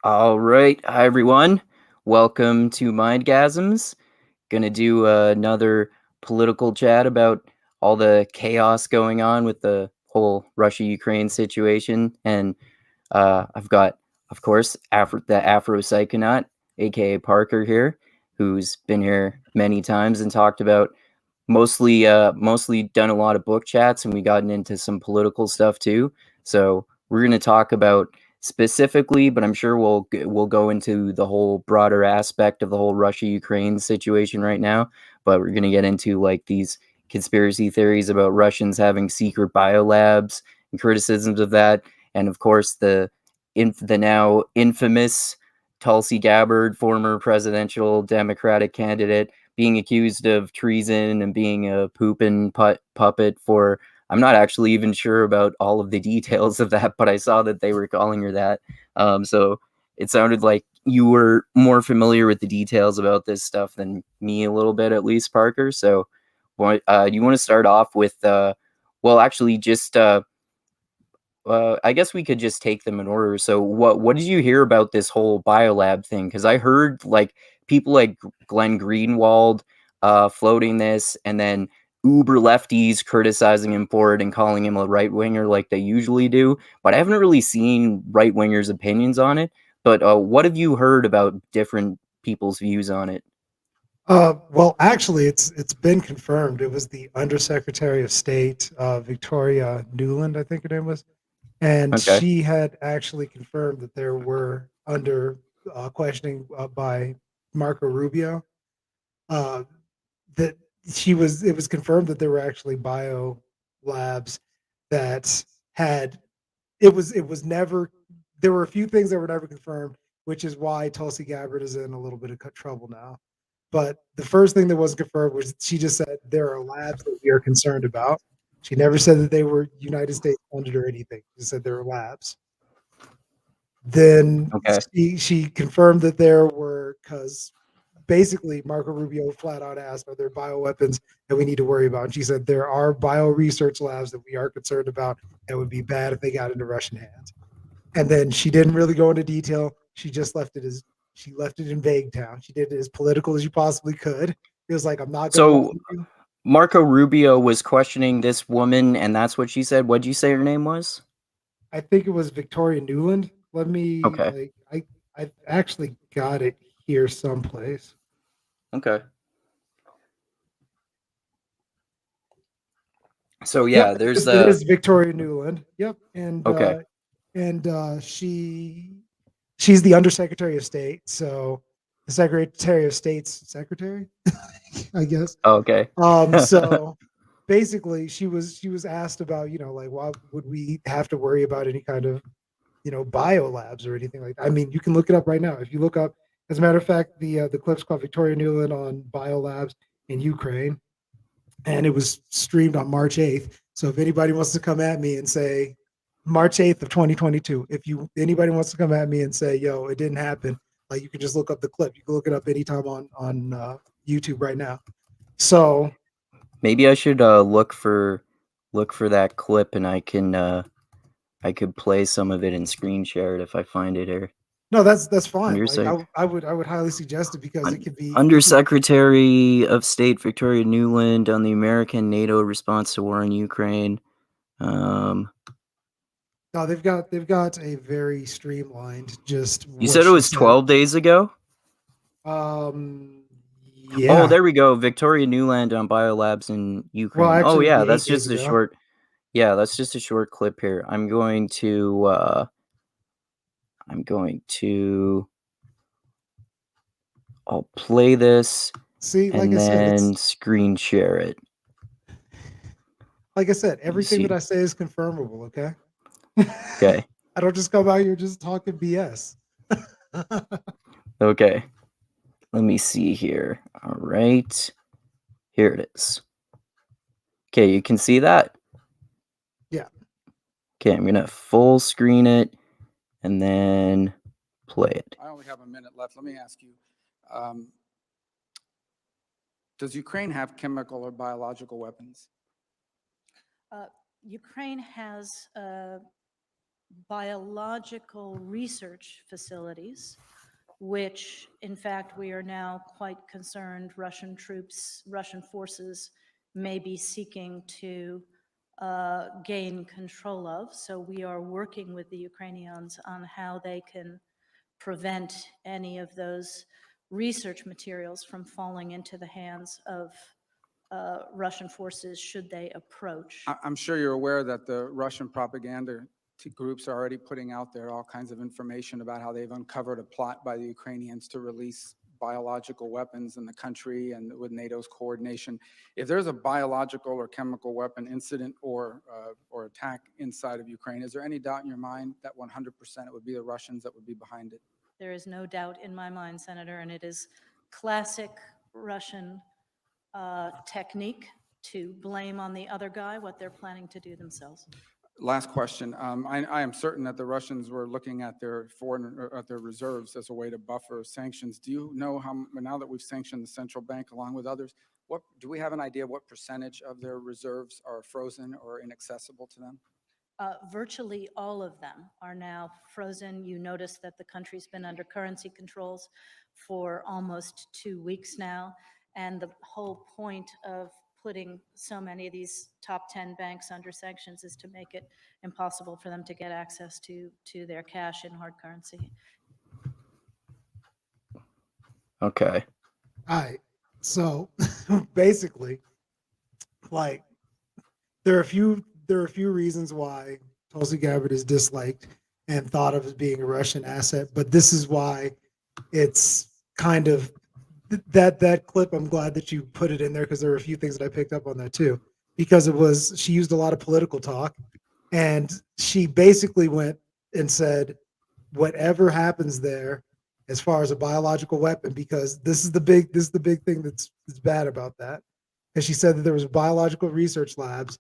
All right. Hi, everyone. Welcome to Mindgasms. Gonna do another political chat about all the chaos going on with the whole Russia-Ukraine situation. And I've got, of course, the Afropsychonaut AKA Parker here, who's been here many times and talked about mostly done a lot of book chats, and we gotten into some political stuff too. So we're going to talk about specifically, but I'm sure we'll go into the whole broader aspect of the whole Russia-Ukraine situation right now. But we're going to get into like these conspiracy theories about Russians having secret biolabs and criticisms of that, and of course the now infamous Tulsi Gabbard, former presidential Democratic candidate, being accused of treason and being a Putin puppet for. I'm not actually even sure about all of the details of that, but I saw that they were calling her that. So it sounded like you were more familiar with the details about this stuff than me a little bit, at least, Parker. So, you want to start off with, well, actually, just I guess we could just take them in order. So what did you hear about this whole biolab thing? Because I heard like people like Glenn Greenwald floating this, and then uber lefties criticizing him for it and calling him a right winger like they usually do. But I haven't really seen right wingers' opinions on it. But what have you heard about different people's views on it? Well, actually, it's been confirmed. It was the Undersecretary of State, Victoria Nuland, I think her name was, and Okay. she had actually confirmed that there were under questioning by Marco Rubio. Uh, that it was confirmed that there were actually bio labs that had it was never there were a few things that were never confirmed, which is why Tulsi Gabbard is in a little bit of trouble now. But the first thing that was confirmed was she just said there are labs that we are concerned about. She never said that they were United States funded or anything. She said there are labs. Then Okay. she confirmed that there were, because basically Marco Rubio flat out asked, are there bioweapons that we need to worry about? And she said there are bio research labs that we are concerned about that would be bad if they got into Russian hands. And then she didn't really go into detail. She left it in vague town. She did it as political as you possibly could. It was like, I'm not going to lie So to you. Marco Rubio was questioning this woman, and that's what she said. What'd you say her name was? I think it was Victoria Nuland. Let me Okay. I actually got it here someplace. Okay. So Yep, yeah, there's it is Victoria Nuland. Yep, okay. she's the Undersecretary of State. So the Secretary of State's secretary, I guess. Okay. So basically, she was asked about, like, why would we have to worry about any kind of, bio labs or anything like that. I mean, you can look it up right now. If you look up, as a matter of fact, the clip's called Victoria Nuland on biolabs in Ukraine, and it was streamed on March 8th. So if anybody wants to come at me and say March 8th of 2022, if anybody wants to come at me and say, yo, it didn't happen, like, you can just look up the clip. You can look it up anytime on YouTube right now. So Maybe I should look for that clip, and I could play some of it and screen share it if I find it here. no, that's fine. Like, Undersec I would highly suggest it because it could be Undersecretary of State Victoria Nuland on the American NATO response to war in Ukraine. Um, no, they've got a very streamlined just you what said it she was said. 12 days ago? Um Oh, yeah. there we go. Victoria Nuland on biolabs in Well, Ukraine. Oh actually it'd yeah, be that's 8 days just a ago. short. Yeah, that's just a short clip here. I'm going to I'll play this See, and then screen share it. like I said, Let me everything that see. I say is confirmable, okay? Okay. I don't just come out here just talking BS. Okay. Let me see here. All right. Here it is. Okay, you can see that? Yeah. Okay, I'm going to full screen it and then play it. I only have a minute left. Let me ask you, um, does Ukraine have chemical or biological weapons? Ukraine has biological research facilities, which in fact we are now quite concerned Russian forces may be seeking to gain control of. So we are working with the Ukrainians on how they can prevent any of those research materials from falling into the hands of Russian forces should they approach. I'm sure you're aware that the Russian propaganda groups are already putting out there all kinds of information about how they've uncovered a plot by the Ukrainians to release biological weapons in the country and with NATO's coordination. If there's a biological or chemical weapon incident or attack inside of Ukraine, is there any doubt in your mind that 100% it would be the Russians that would be behind it? There is no doubt in my mind, Senator, and it is classic Russian technique to blame on the other guy what they're planning to do themselves. Last question. I am certain that the Russians were looking at their at their reserves as a way to buffer sanctions. Do you know how, now that we've sanctioned the central bank along with others, what do we have an idea what percentage of their reserves are frozen or inaccessible to them? Virtually all of them are now frozen. You notice that the country's been under currency controls for almost 2 weeks now. And the whole point of putting so many of these top 10 banks under sanctions is to make it impossible for them to get access to their cash in hard currency. Okay. All right. So basically, like, there are a few reasons why Tulsi Gabbard is disliked and thought of as being a Russian asset, but this is why it's kind of that clip. I'm glad that you put it in there because there were a few things that I picked up on that too, because she used a lot of political talk, and she basically went and said, whatever happens there as far as a biological weapon, because this is the big thing that's bad about that. And she said that there was biological research labs,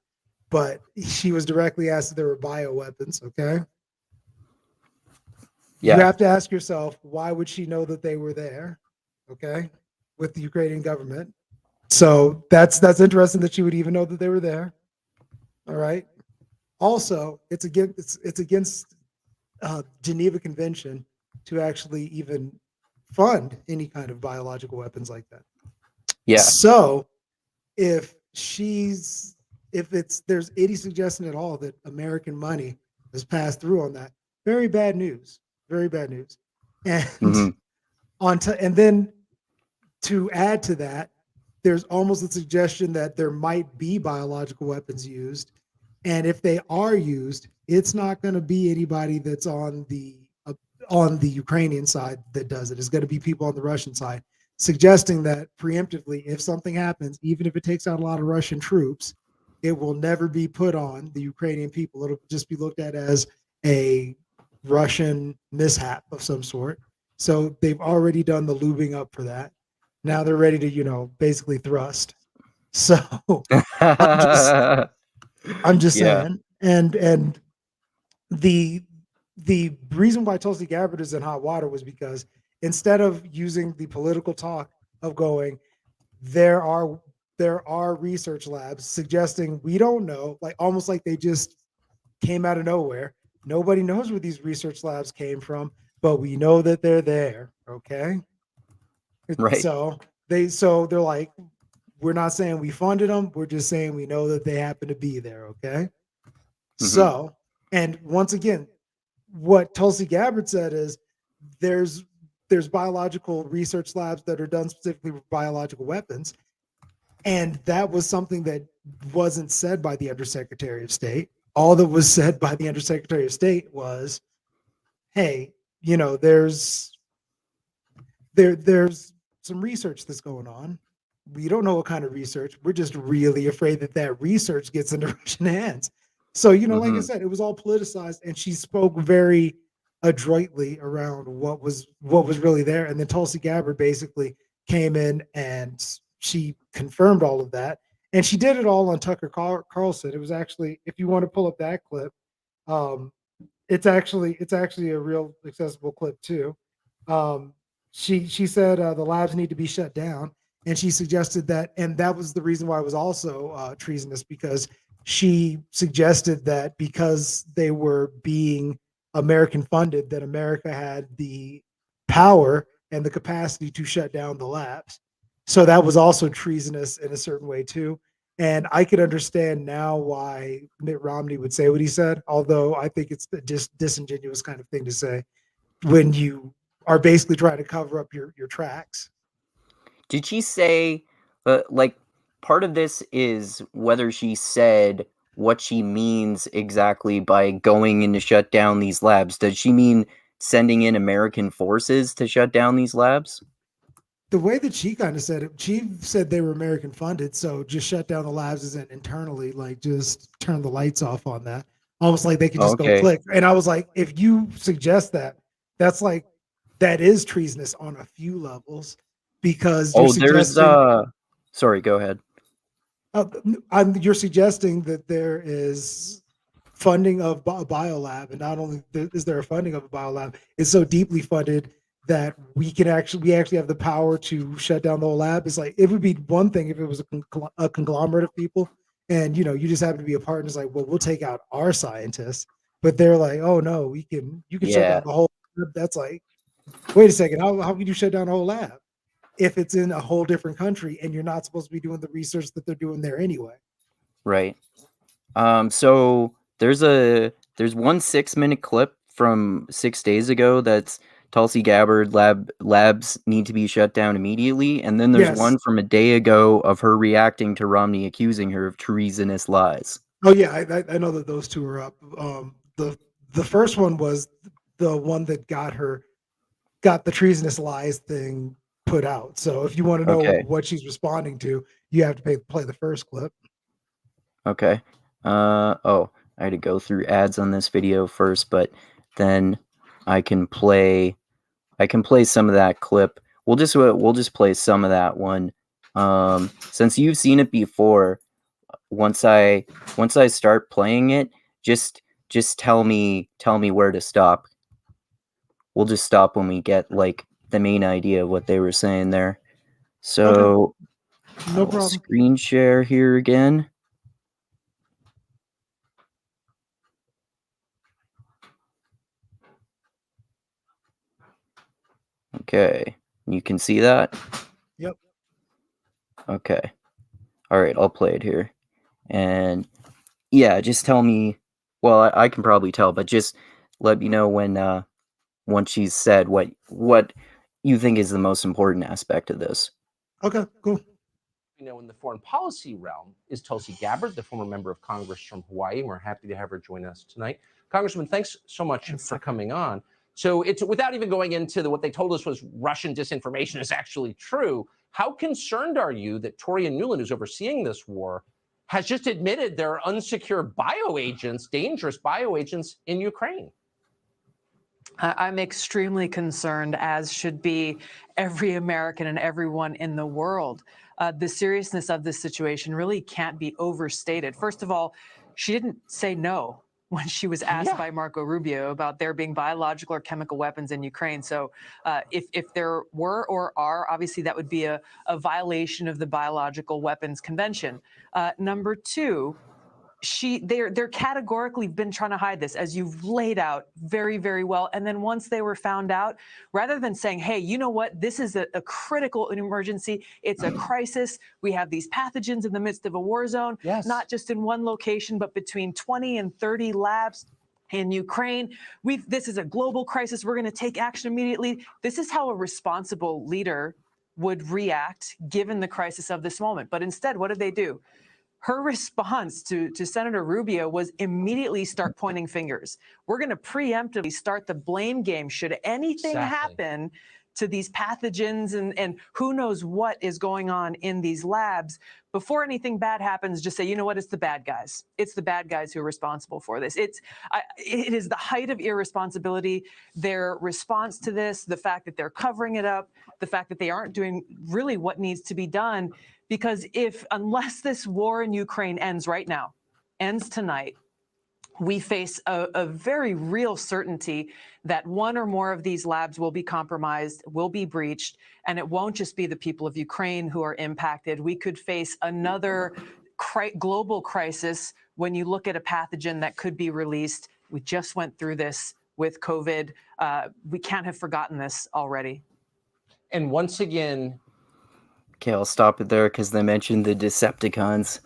but she was directly asked if there were bioweapons. Okay. Yeah. You have to ask yourself, why would she know that they were there? Okay. With the Ukrainian government. So that's interesting that she would even know that they were there. All right. Also, it's against Geneva Convention to actually even fund any kind of biological weapons like that. Yeah. So if there's any suggestion at all that American money has passed through on that, very bad news. And and then to add to that, there's almost a suggestion that there might be biological weapons used, and if they are used, it's not going to be anybody that's on the Ukrainian side that does it. It's going to be people on the Russian side, suggesting that preemptively, if something happens, even if it takes out a lot of Russian troops, it will never be put on the Ukrainian people. It'll just be looked at as a Russian mishap of some sort. So they've already done the lubing up for that. Now they're ready to, basically thrust. So I'm just saying. And the reason why Tulsi Gabbard is in hot water was because instead of using the political talk of going, there are research labs suggesting we don't know, like almost like they just came out of nowhere. Nobody knows where these research labs came from, but we know that they're there. Okay. Right. So they're like, we're not saying we funded them. We're just saying we know that they happen to be there. Okay. Mm-hmm. So, and once again, what Tulsi Gabbard said is there's biological research labs that are done specifically for biological weapons. And that was something that wasn't said by the Undersecretary of State. All that was said by the Undersecretary of State was, hey, there's some research that's going on. We don't know what kind of research. We're just really afraid that research gets into Russian hands. So, like I said, it was all politicized, and she spoke very adroitly around what was really there. And then Tulsi Gabbard basically came in and she confirmed all of that. And she did it all on Tucker Carlson. It was actually, if you want to pull up that clip, it's actually a real accessible clip too. She said the labs need to be shut down, and she suggested that, and that was the reason why it was also treasonous, because she suggested that because they were being American funded, that America had the power and the capacity to shut down the labs. So that was also treasonous in a certain way too. And I could understand now why Mitt Romney would say what he said, although I think it's just disingenuous kind of thing to say when you are basically trying to cover up your tracks. Did she say, like, part of this is whether she said what she means exactly by going in to shut down these labs? Does she mean sending in American forces to shut down these labs? The way that she kind of said it, she said they were American funded, so just shut down the labs isn't internally, like just turn the lights off on that. Almost like they could just go Okay. click. And I was like, if you suggest that, that's like that is treasonous on a few levels because you're Oh, there's suggesting sorry, go ahead. you're suggesting that there is funding of a biolab, and not only is there a funding of a biolab, it's so deeply funded that we actually have the power to shut down the whole lab. It's like it would be one thing if it was a conglomerate of people, and you just happen to be a part. And it's like, well, we'll take out our scientists, but they're like, oh no, you can shut Yeah. down the whole lab. That's like, wait a second, how can you shut down the whole lab if it's in a whole different country and you're not supposed to be doing the research that they're doing there anyway? Right. So there's one 6-minute clip from 6 days ago that's Tulsi Gabbard labs need to be shut down immediately, and then there's Yes. one from a day ago of her reacting to Romney accusing her of treasonous lies. Oh yeah, I know that those two are up. The first one was the one that got the treasonous lies thing put out. So if you want to know Okay. what she's responding to, you have to play the first clip. Okay. Oh, I had to go through ads on this video first, but then I can play some of that clip. We'll just play some of that one. Since you've seen it before, once I start playing it, just tell me where to stop. We'll just stop when we get like the main idea of what they were saying there. So No I'll problem. screen share here again. Okay, you can see that? Yep. Okay. All right, I'll play it here. And yeah, just tell me, well, I can probably tell, but just let me know when once she's said what you think is the most important aspect of this. Okay, cool. In the foreign policy realm is Tulsi Gabbard, the former member of Congress from Hawaii. We're happy to have her join us tonight. Congressman, thanks so much for coming on. So it's without even going into what they told us was Russian disinformation is actually true. How concerned are you that Toria Nuland, who's overseeing this war, has just admitted there are unsecure bioagents, dangerous bioagents in Ukraine? I'm extremely concerned, as should be every American and everyone in the world. The seriousness of this situation really can't be overstated. First of all, she didn't say no when she was asked by Marco Rubio about there being biological or chemical weapons in Ukraine. So if there were or are, obviously that would be a violation of the Biological Weapons Convention. Number two, they're categorically been trying to hide this, as you've laid out very, very well. And then once they were found out, rather than saying, hey, you know what, this is a critical emergency, it's a crisis, we have these pathogens in the midst of a war zone, not just in one location, but between 20 and 30 labs in Ukraine. This is a global crisis, we're going to take action immediately. This is how a responsible leader would react given the crisis of this moment. But instead, what did they do? Her response to Senator Rubio was immediately start pointing fingers. We're going to preemptively start the blame game should anything happen to these pathogens and who knows what is going on in these labs. Before anything bad happens, just say, you know what, it's the bad guys. It's the bad guys who are responsible for this. It is the height of irresponsibility. Their response to this, the fact that they're covering it up, the fact that they aren't doing really what needs to be done. Because unless this war in Ukraine ends right now, ends tonight, we face a very real certainty that one or more of these labs will be compromised, will be breached, and it won't just be the people of Ukraine who are impacted. We could face another global crisis when you look at a pathogen that could be released. We just went through this with COVID. We can't have forgotten this already. And once again, Okay, I'll stop it there because they mentioned the Decepticons.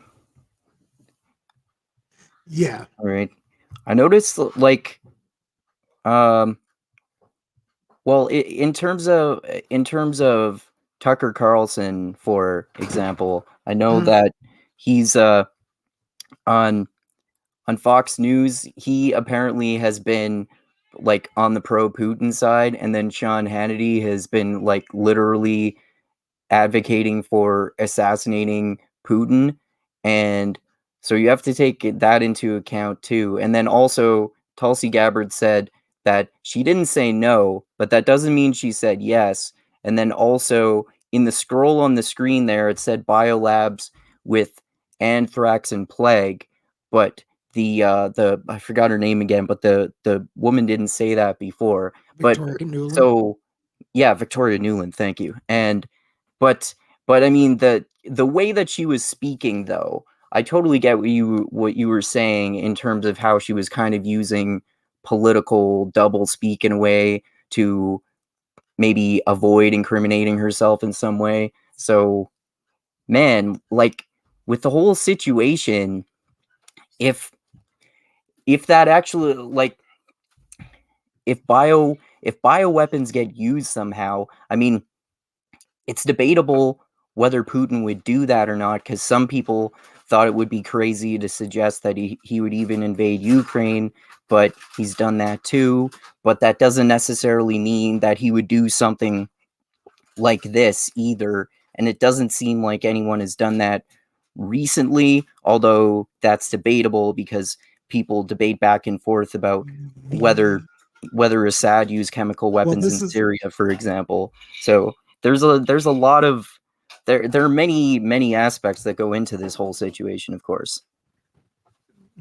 Yeah. All right. I noticed, like, well, in terms of Tucker Carlson, for example, I know Mhm. that he's on Fox News. He apparently has been like on the pro Putin side, and then Sean Hannity has been like literally advocating for assassinating Putin. And so you have to take that into account too. And then also, Tulsi Gabbard said that she didn't say no, but that doesn't mean she said yes. And then also, in the scroll on the screen there, it said Biolabs with anthrax and plague, but the I forgot her name again, but the woman didn't say that before. Victoria But Nuland. so yeah, Victoria Nuland, thank you. And but I mean, the way that she was speaking, though, I totally get what you were saying in terms of how she was kind of using political double speak in a way to maybe avoid incriminating herself in some way. So, man, like with the whole situation, if that actually, like, if bioweapons get used somehow, I mean, it's debatable whether Putin would do that or not, because some people thought it would be crazy to suggest that he would even invade Ukraine, but he's done that too. But that doesn't necessarily mean that he would do something like this either. And it doesn't seem like anyone has done that recently, although that's debatable because people debate back and forth about whether Assad used chemical weapons in this is Syria, for example. So there's a lot of there are many aspects that go into this whole situation, of course.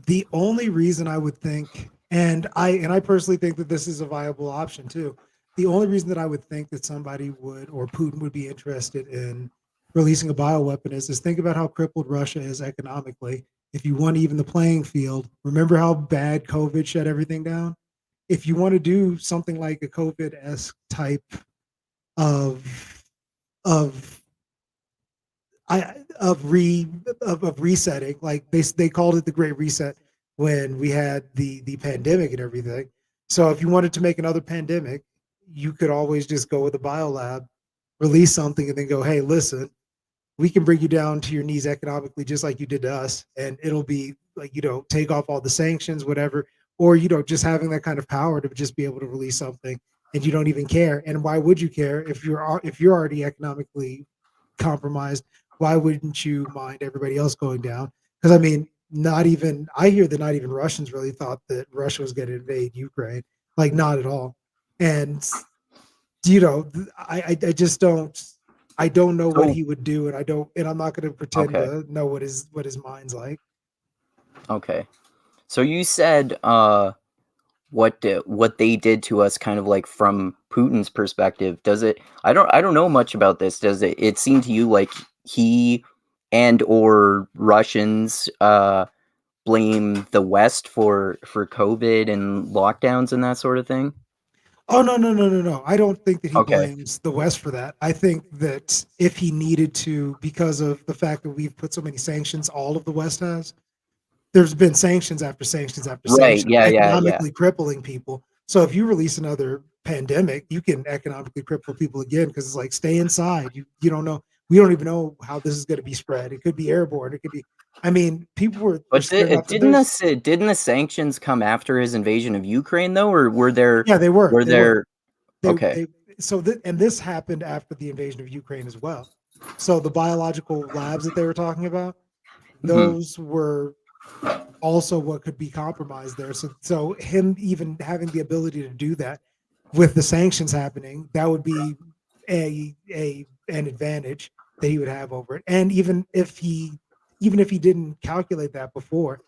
the only reason I would think, and I personally think that this is a viable option too. The only reason that I would think that somebody would or Putin would be interested in releasing a bioweapon is think about how crippled Russia is economically. If you want to even the playing field, remember how bad COVID shut everything down? If you want to do something like a COVID-esque type of of of resetting, like they called it the Great Reset when we had the pandemic and everything. So if you wanted to make another pandemic, you could always just go with a biolab, release something, and then go, hey, listen, we can bring you down to your knees economically just like you did to us, and it'll be like, take off all the sanctions, whatever, or just having that kind of power to just be able to release something and you don't even care. And why would you care if you're already economically compromised? Why wouldn't you mind everybody else going down? Because I mean, I hear that not even Russians really thought that Russia was going to invade Ukraine, like not at all. And I just don't. I don't know what So he would do, and I'm not going to pretend okay, to know what his mind's like. okay. So you said what they did to us, kind of like from Putin's perspective. Does it? I don't know much about this. Does it seem to you like he and or Russians blame the West for COVID and lockdowns and that sort of thing? Oh no! I don't think that he Okay. blames the West for that. I think that if he needed to, because of the fact that we've put so many sanctions, all of the West has. There's been sanctions after sanctions after Right. sanctions, Yeah. economically crippling people. So if you release another pandemic, you can economically cripple people again because it's like stay inside. You don't know. We don't even know how this is going to be spread. It could be airborne. It could be. I mean, people were But scared enough that there's. didn't the sanctions come after his invasion of Ukraine though, or were there Yeah, they were. They were. okay? And this happened after the invasion of Ukraine as well. So the biological labs that they were talking about, Mhm. those were also what could be compromised there. So him even having the ability to do that with the sanctions happening, that would be an advantage that he would have over it. And even if he didn't calculate that before,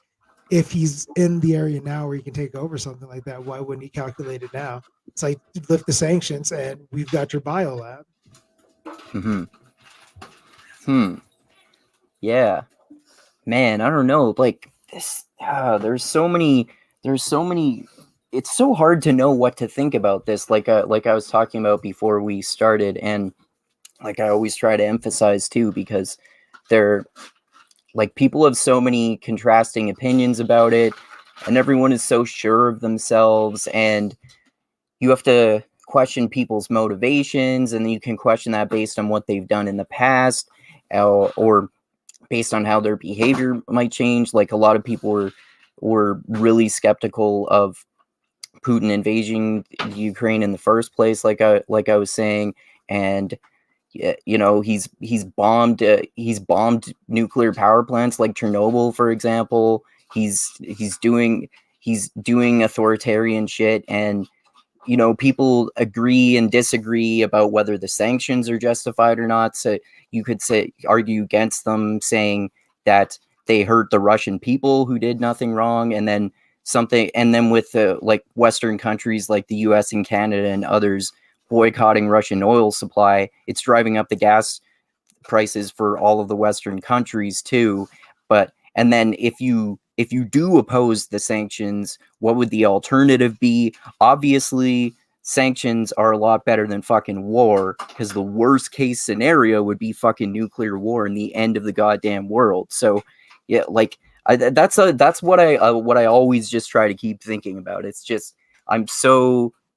if he's in the area now where he can take over something like that, why wouldn't he calculate it now? It's like lift the sanctions and we've got your biolab. Yeah, man, I don't know. Like this, there's so many it's so hard to know what to think about this. Like I was talking about before we started, and like I always try to emphasize too, because they're like, people have so many contrasting opinions about it, and everyone is so sure of themselves, and you have to question people's motivations, and you can question that based on what they've done in the past, or based on how their behavior might change. Like, a lot of people were really skeptical of Putin invading Ukraine in the first place, like I was saying, and you know, he's bombed nuclear power plants like Chernobyl, for example. He's doing authoritarian shit, and you know, people agree and disagree about whether the sanctions are justified or not. So you could argue against them, saying that they hurt the Russian people who did nothing wrong, and then with like Western countries like the US and Canada and others boycotting Russian oil supply, it's driving up the gas prices for all of the Western countries too. But and then if you do oppose the sanctions, what would the alternative be? Obviously, sanctions are a lot better than fucking war, because the worst case scenario would be fucking nuclear war and the end of the goddamn world. So yeah, like that's what I always just try to keep thinking about. It's just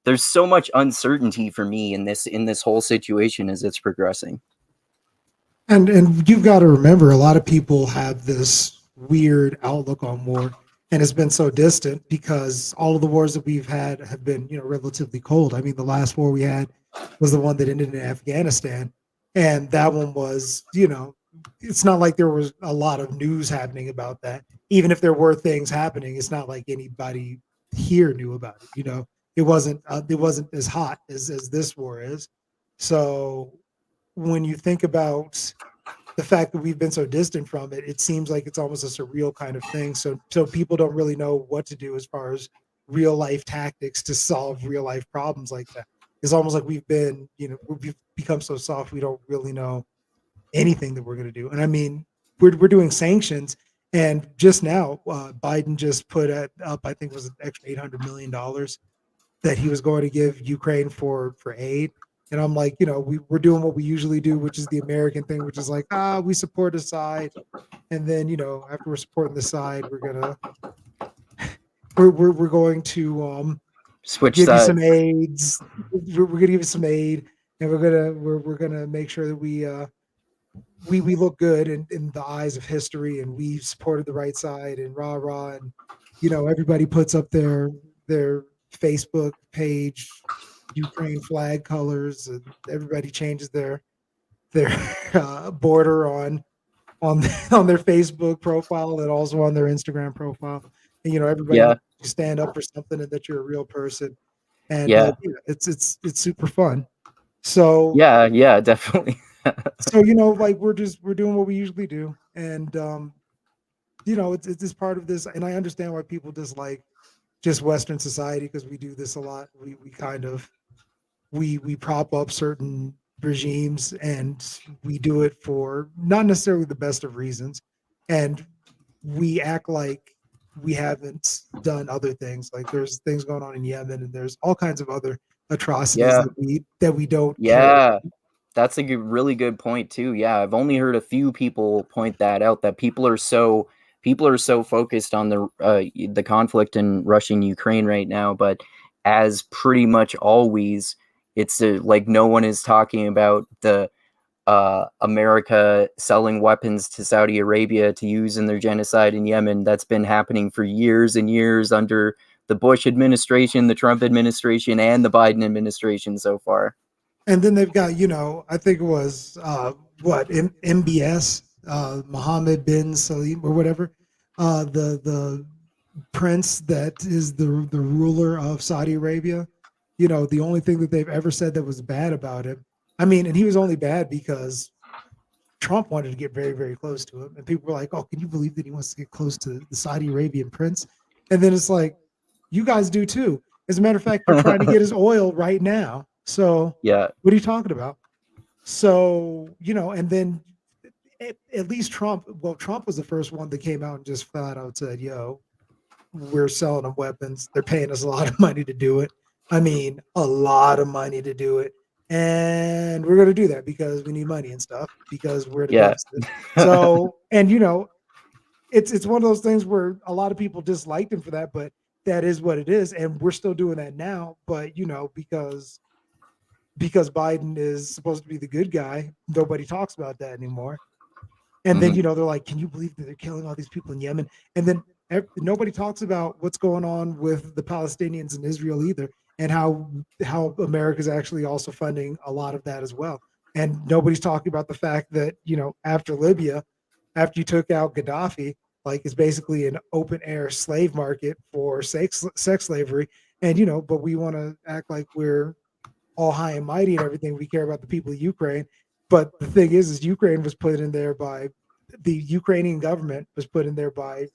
there's so much uncertainty for me in this whole situation as it's progressing. And you've got to remember, a lot of people have this weird outlook on war, and it's been so distant because all of the wars that we've had have been, relatively cold. I mean, the last war we had was the one that ended in Afghanistan, and that one was, it's not like there was a lot of news happening about that. Even if there were things happening, it's not like anybody here knew about it. It wasn't as hot as this war is. So when you think about the fact that we've been so distant from it, it seems like it's almost a surreal kind of thing. So people don't really know what to do as far as real life tactics to solve real life problems like that. It's almost like we've become so soft, we don't really know anything that we're going to do. And I mean, we're doing sanctions, and just now Biden just put up, I think it was an extra $800 million that he was going to give Ukraine for aid. And I'm like, we're doing what we usually do, which is the American thing, which is like, we support a side. And then, after we're supporting the side, we're going to Switch give sides. you some aids. We're going to give you some aid, and we're gonna make sure that we look good in the eyes of history, and we supported the right side, and rah rah. And everybody puts up their Facebook page Ukraine flag colors, and everybody changes their border on their Facebook profile and also on their Instagram profile. And everybody knows you stand up for something and that you're a real person. And it's super fun. So yeah, definitely. so like we're doing what we usually do, and it's just part of this. And I understand why people dislike just Western society, because we do this a lot. We kind of we prop up certain regimes, and we do it for not necessarily the best of reasons, and we act like we haven't done other things. Like, there's things going on in Yemen, and there's all kinds of other atrocities that we don't care. That's a really good point too. Yeah, I've only heard a few people point that out, that people are so focused on the conflict in Russia and Ukraine right now, but as pretty much always, it's like no one is talking about the America selling weapons to Saudi Arabia to use in their genocide in Yemen. That's been happening for years and years under the Bush administration, the Trump administration, and the Biden administration so far. And then they've got, I think it was MBS, Mohammed bin Salim or whatever, the prince that is the ruler of Saudi Arabia. The only thing that they've ever said that was bad about him, I mean, and he was only bad because Trump wanted to get very, very close to him. And people were like, oh, can you believe that he wants to get close to the Saudi Arabian prince? And then it's like, you guys do too. As a matter of fact, you're trying to get his oil right now. So yeah, what are you talking about? So, and then at least Trump was the first one that came out and just flat out said, yo, we're selling them weapons. They're paying us a lot of money to do it. I mean, a lot of money to do it. And we're going to do that because we need money and stuff, because we're at a Yeah. deficit. So, and you know, it's one of those things where a lot of people disliked him for that, but that is what it is. And we're still doing that now. But, you know, because Biden is supposed to be the good guy, nobody talks about that anymore. And then, Mhm. you know, they're like, can you believe that they're killing all these people in Yemen? And then nobody talks about what's going on with the Palestinians in Israel either, and how America's actually also funding a lot of that as well. And nobody's talking about the fact that, you know, after Libya, after you took out Gaddafi, like it's basically an open air slave market for sex slavery. And, you know, but we want to act like we're all high and mighty and everything. We care about the people of Ukraine. But the thing is Ukraine was put in there by the Ukrainian government was put in there by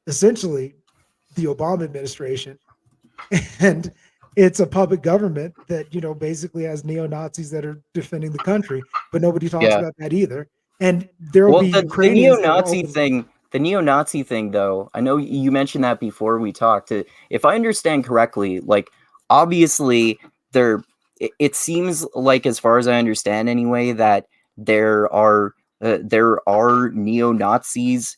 essentially the Obama administration. And it's a puppet government that, you know, basically has neo-Nazis that are defending the country, but nobody talks Yeah. about that either. And there will Well, be the Ukrainians that will neo-Nazi open. thing, though, I know you mentioned that before we talked. If I understand correctly, like obviously it seems like, as far as I understand anyway, that there are neo-Nazis,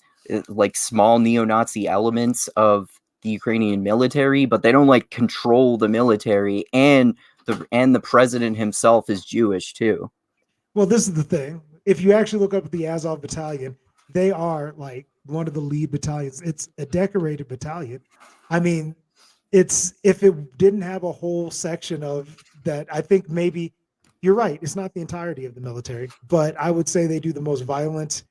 like small neo-Nazi elements of the Ukrainian military, but they don't like control the military, and the president himself is Jewish too. Well, this is the thing. If you actually look up the Azov battalion, they are like one of the lead battalions. It's a decorated battalion. I mean, it's, if it didn't have a whole section of that, I think maybe you're right. It's not the entirety of the military, but I would say they do the most violent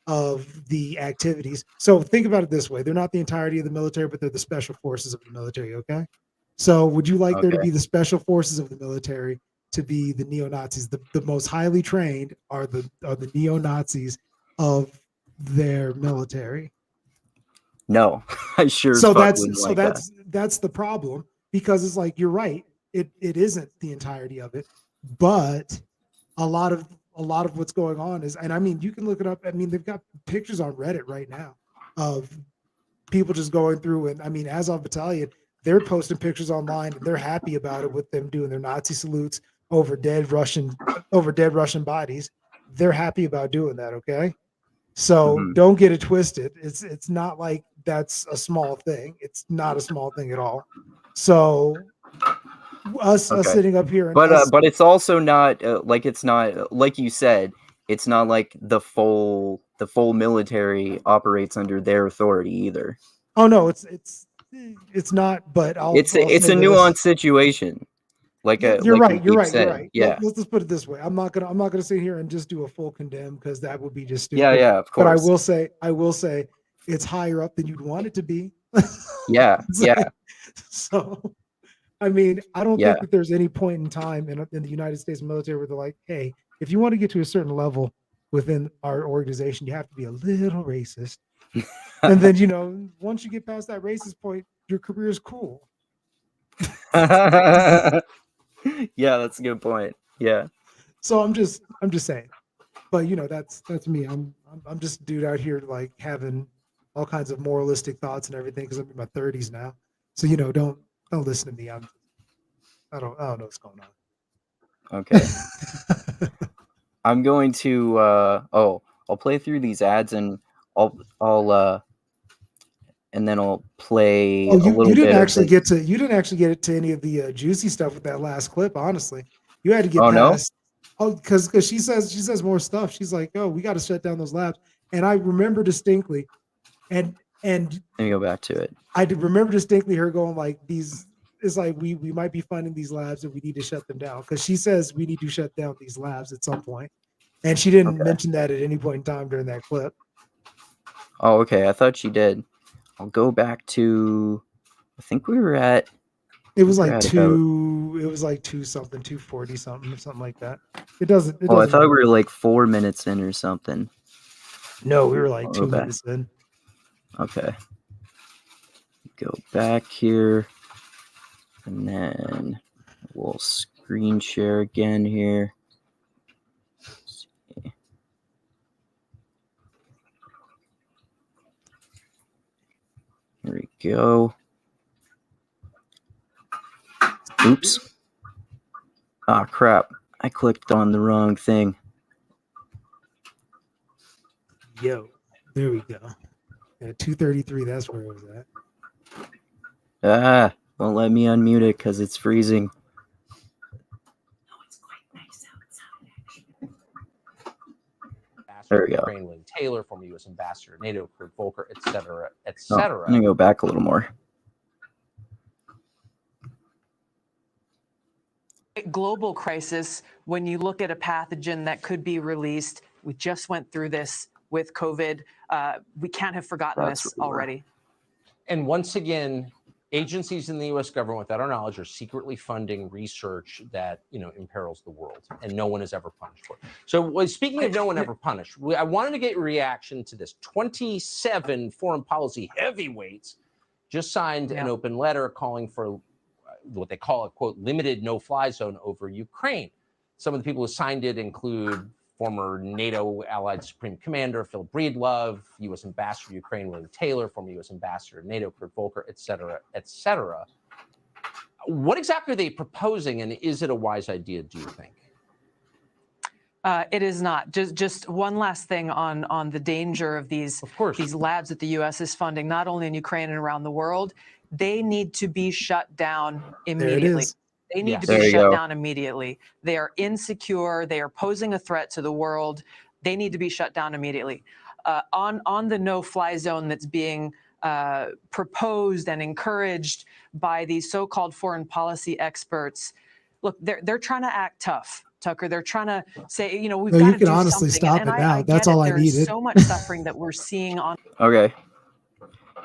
of the activities. So think about it this way. They're not the entirety of the military, but they're the special forces of the military. Okay. So would you like there to Okay. be the special forces of the military to be the neo-Nazis? The most highly trained are the neo-Nazis of their military. No, I sure as So fuck wouldn't so like that. that's the problem, because it's like, you're right. It isn't the entirety of it, but a lot of what's going on is, and I mean, you can look it up. I mean, they've got pictures on Reddit right now of people just going through, and I mean, Azov Battalion, they're posting pictures online and they're happy about it, with them doing their Nazi salutes over dead Russian bodies. They're happy about doing that. Okay. So Mhm. don't get it twisted. It's not like that's a small thing. It's not a small thing at all. So us Okay. sitting up here and But it's also not it's not like you said. It's not like the full military operates under their authority either. oh no, it's not. But I'll It's a say this. nuanced situation. Like You're like right. we You're keep right. You're saying. right. Yeah. Let's just put it this way. I'm not gonna sit here and just do a full condemn, because that would be just stupid. Yeah. Yeah. Of But I course. will say it's higher up than you'd want it to be. Yeah. Yeah. So, I mean, I don't Yeah. think that there's any point in time in the United States military where they're like, hey, if you want to get to a certain level within our organization, you have to be a little racist. And then, you know, once you get past that racist point, your career is cool. Yeah, that's a good point. Yeah. So I'm just saying. But you know, that's me. I'm just a dude out here like having all kinds of moralistic thoughts and everything, because I'm in my 30s now. So, you know, don't listen to me. I don't know what's going on. Okay. I'm going to I'll play through these ads, and I'll and then I'll play Oh, a little you didn't bit of actually the get to any of the juicy stuff with that last clip. Honestly, you had to get Oh no? past. Oh, because she says more stuff. She's like, oh, we got to shut down those labs. And I remember distinctly, and Let me go back to it. I did remember distinctly her going like, these is like, we might be funding these labs and we need to shut them down, because she says we need to shut down these labs at some point. And she didn't Okay. mention that at any point in time during that clip. Oh, okay. I thought she did. I'll go back to I think we were at It was we're like at about- 240 something or something like that. It doesn't Oh, I thought we matter. were like 4 minutes in or something. No, we were like I'll 2 go back. minutes in. Okay. Go back here. And then we'll screen share again here. Let's see. Here we go. Oops. Ah, crap. I clicked on the wrong thing. Yo, there we go. At 2:33, that's where it was at. Ah, won't let me unmute it because it's freezing. There we go. Ukraine, William Taylor, former U.S. Ambassador, NATO, Kurt Volker, et cetera, et Oh, cetera. I'm going to go back a little more. Global crisis, when you look at a pathogen that could be released, we just went through this with COVID. We can't have forgotten That's this right. already. And once again, agencies in the U.S. government, without our knowledge, are secretly funding research that imperils the world, and no one is ever punished for it. So, speaking of no one ever punished, I wanted to get your reaction to this. 27 foreign policy heavyweights just signed an open letter calling for what they call a quote limited no-fly zone over Ukraine. Some of the people who signed it include former NATO Allied Supreme Commander Phil Breedlove, U.S. Ambassador to Ukraine William Taylor, former U.S. Ambassador to NATO Kurt Volker, et cetera, et cetera. What exactly are they proposing, and is it a wise idea, do you think? It is not. Just one last thing on the danger of these labs that the U.S. is funding, not only in Ukraine and around the world. They need to be shut down immediately. There it is. They need to There be you shut go. down immediately. They are insecure. They are posing a threat to the world. They need to be shut down immediately. On the no-fly zone that's being proposed and encouraged by these so-called foreign policy experts, look, they're trying to act tough, Tucker. They're trying to say, we've No, got you to can do honestly something. stop And it now. I That's get all it. I There's needed. so much suffering that we're seeing on. Okay.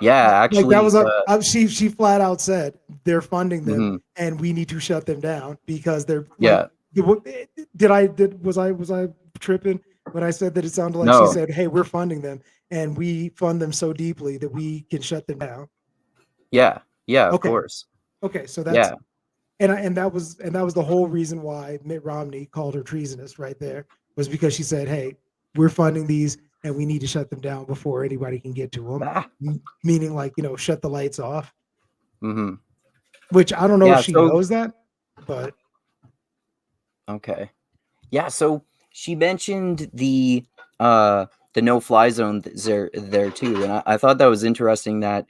Yeah, actually. Like that was she flat out said they're funding them Mhm. and we need to shut them down because they're Yeah. was I tripping when I said that? It sounded like No. she said, hey, we're funding them and we fund them so deeply that we can shut them down. Yeah. Yeah, of Okay. course. Okay, so that's Yeah. and that was the whole reason why Mitt Romney called her treasonous right there, was because she said, hey, we're funding these and we need to shut them down before anybody can get to them. Ah. Meaning like, shut the lights off, Mm-hmm. which I don't know Yeah, if she so- knows that, but Okay. Yeah, so she mentioned the no-fly zone there too, and I thought that was interesting that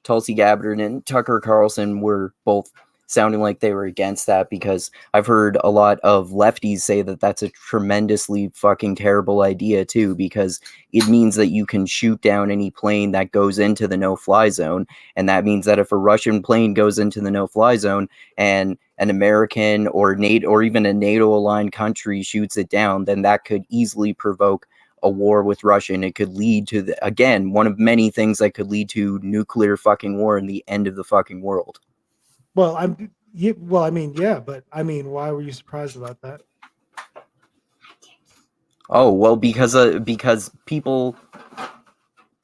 Tulsi Gabbard and Tucker Carlson were both sounding like they were against that, because I've heard a lot of lefties say that that's a tremendously fucking terrible idea too, because it means that you can shoot down any plane that goes into the no-fly zone, and that means that if a Russian plane goes into the no-fly zone and an American or even a NATO-aligned country shoots it down, then that could easily provoke a war with Russia, and it could lead to again, one of many things that could lead to nuclear fucking war and the end of the fucking world. but why were you surprised about that? Oh, well, because people.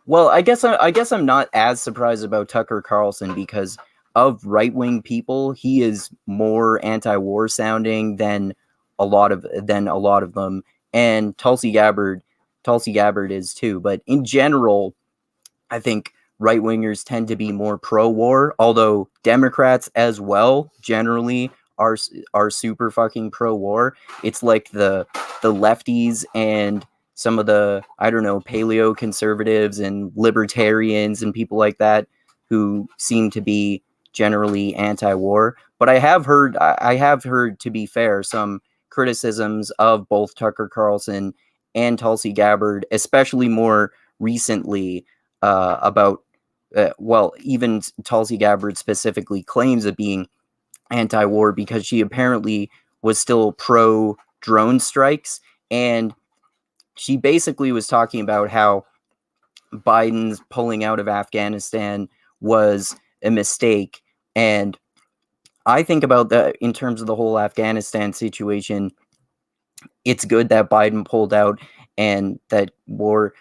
Well, I guess I'm not as surprised about Tucker Carlson, because of right-wing people, he is more anti-war sounding than a lot of them, and Tulsi Gabbard is too. But in general, I think right-wingers tend to be more pro-war, although Democrats as well generally are super fucking pro-war. It's like the lefties and some of the, I don't know, paleo conservatives and libertarians and people like that who seem to be generally anti-war. But I have heard, to be fair, some criticisms of both Tucker Carlson and Tulsi Gabbard, especially more recently, about, even Tulsi Gabbard specifically claims of being anti-war because she apparently was still pro drone strikes, and she basically was talking about how Biden's pulling out of Afghanistan was a mistake. And I think about that in terms of the whole Afghanistan situation. It's good that Biden pulled out, and that war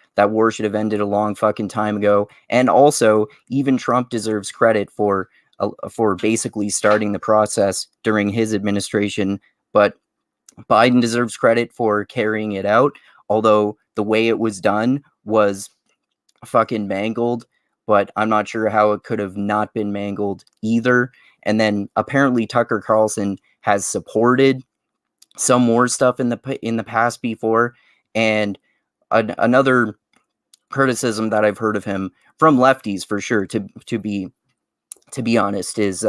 should have ended a long fucking time ago. And also, even Trump deserves credit for basically starting the process during his administration, but Biden deserves credit for carrying it out, although the way it was done was fucking mangled. but I'm not sure how it could have not been mangled either. And then apparently Tucker Carlson has supported some more stuff in the past before. And another criticism that I've heard of him from lefties, for sure, to be honest, is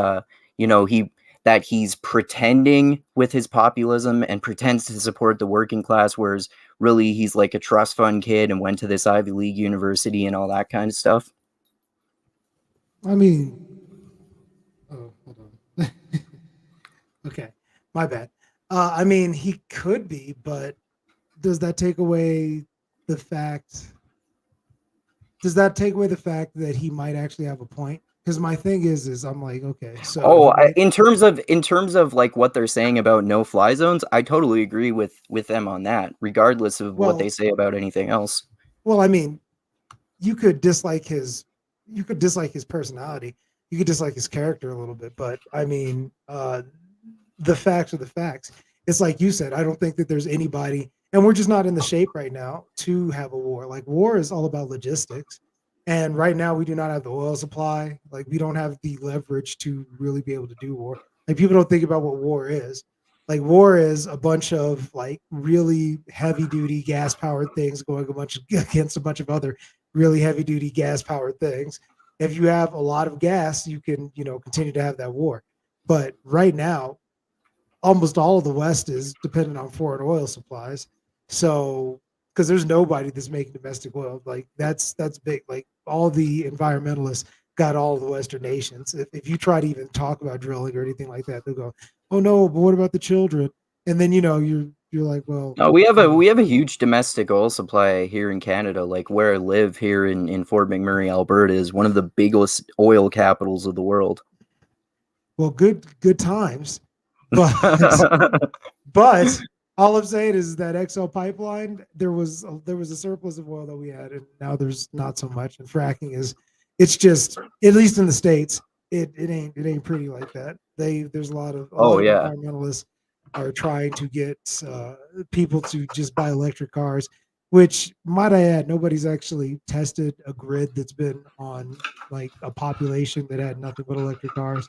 he's pretending with his populism and pretends to support the working class, whereas really he's like a trust fund kid and went to this Ivy League university and all that kind of stuff. I mean, oh, hold on. Okay, my bad. I mean, he could be, but does that take away the fact? Does that take away the fact that he might actually have a point? Because my thing is I'm like, okay, so in terms of like what they're saying about no-fly zones, I totally agree with them on that, regardless of what they say about anything else. Well, I mean, you could dislike his personality, you could dislike his character a little bit, but I mean, the facts are the facts. It's like you said, I don't think that there's anybody, and we're just not in the shape right now to have a war. Like, war is all about logistics. And right now we do not have the oil supply. Like, we don't have the leverage to really be able to do war. Like, people don't think about what war is. Like, war is a bunch of like really heavy duty gas powered things going against a bunch of other really heavy duty gas powered things. If you have a lot of gas, you can, continue to have that war. But right now, almost all of the West is dependent on foreign oil supplies. So, because there's nobody that's making domestic oil, like that's big. Like, all the environmentalists got all of the Western nations. If you try to even talk about drilling or anything like that, they'll go, "Oh no, but what about the children?" And then you're like, "Well, no, we have a huge domestic oil supply here in Canada. Like, where I live here in Fort McMurray, Alberta, is one of the biggest oil capitals of the world." Well, good times, but all I'm saying is that XL pipeline, there was a surplus of oil that we had, and now there's not so much. And fracking it's just, at least in the States, it ain't pretty like that. There's a lot of environmentalists are trying to get people to just buy electric cars, which, might I add, nobody's actually tested a grid that's been on like a population that had nothing but electric cars.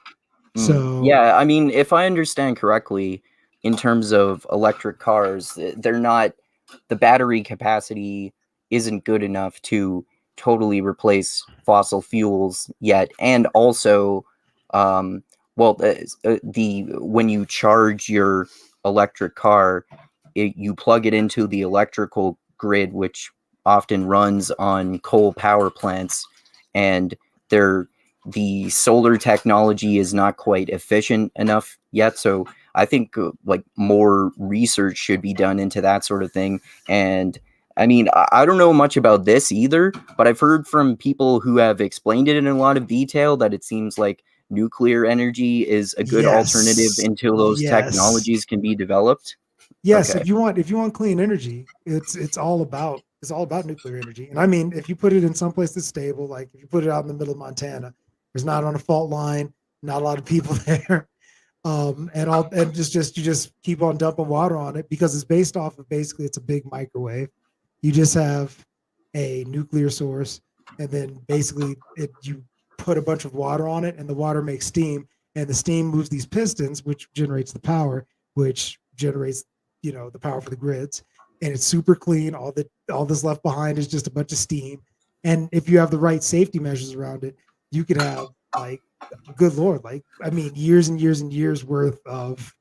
So yeah, I mean, if I understand correctly, in terms of electric cars, the battery capacity isn't good enough to totally replace fossil fuels yet. And also, when you charge your electric car, you plug it into the electrical grid, which often runs on coal power plants, and the solar technology is not quite efficient enough yet. So I think like more research should be done into that sort of thing. And I mean, I don't know much about this either, but I've heard from people who have explained it in a lot of detail that it seems like nuclear energy is a good alternative until those technologies can be developed. Yes, okay. If you want clean energy, it's all about nuclear energy. And I mean, if you put it in someplace that's stable, like if you put it out in the middle of Montana, there's not on a fault line, not a lot of people there, and you just keep on dumping water on it, because it's based off of, basically, it's a big microwave. You just have a nuclear source, and then basically you put a bunch of water on it, and the water makes steam, and the steam moves these pistons, which generates the power, which generates the power for the grids. And it's super clean. All that's left behind is just a bunch of steam. And if you have the right safety measures around it, you could have, like, good Lord, like, I mean, years and years and years worth of,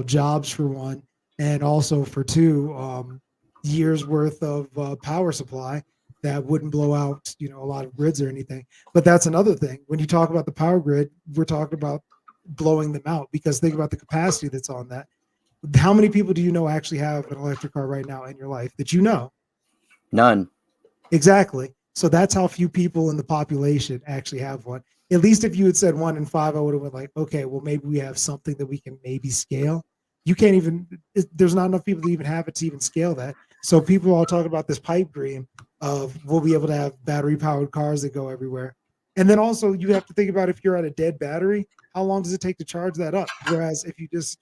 jobs for one, and also for two, years worth of power supply that wouldn't blow out, a lot of grids or anything. But that's another thing. When you talk about the power grid, we're talking about blowing them out, because think about the capacity that's on that. How many people do you know actually have an electric car right now in your life that you know? None. Exactly. So that's how few people in the population actually have one. At least if you had said 1 in 5, I would have been like, okay, well, maybe we have something that we can maybe scale. You can't even, there's not enough people to even have it to even scale that. So people all talk about this pipe dream of, we'll be able to have battery powered cars that go everywhere. And then also you have to think about, if you're at a dead battery, how long does it take to charge that up? Whereas if you just,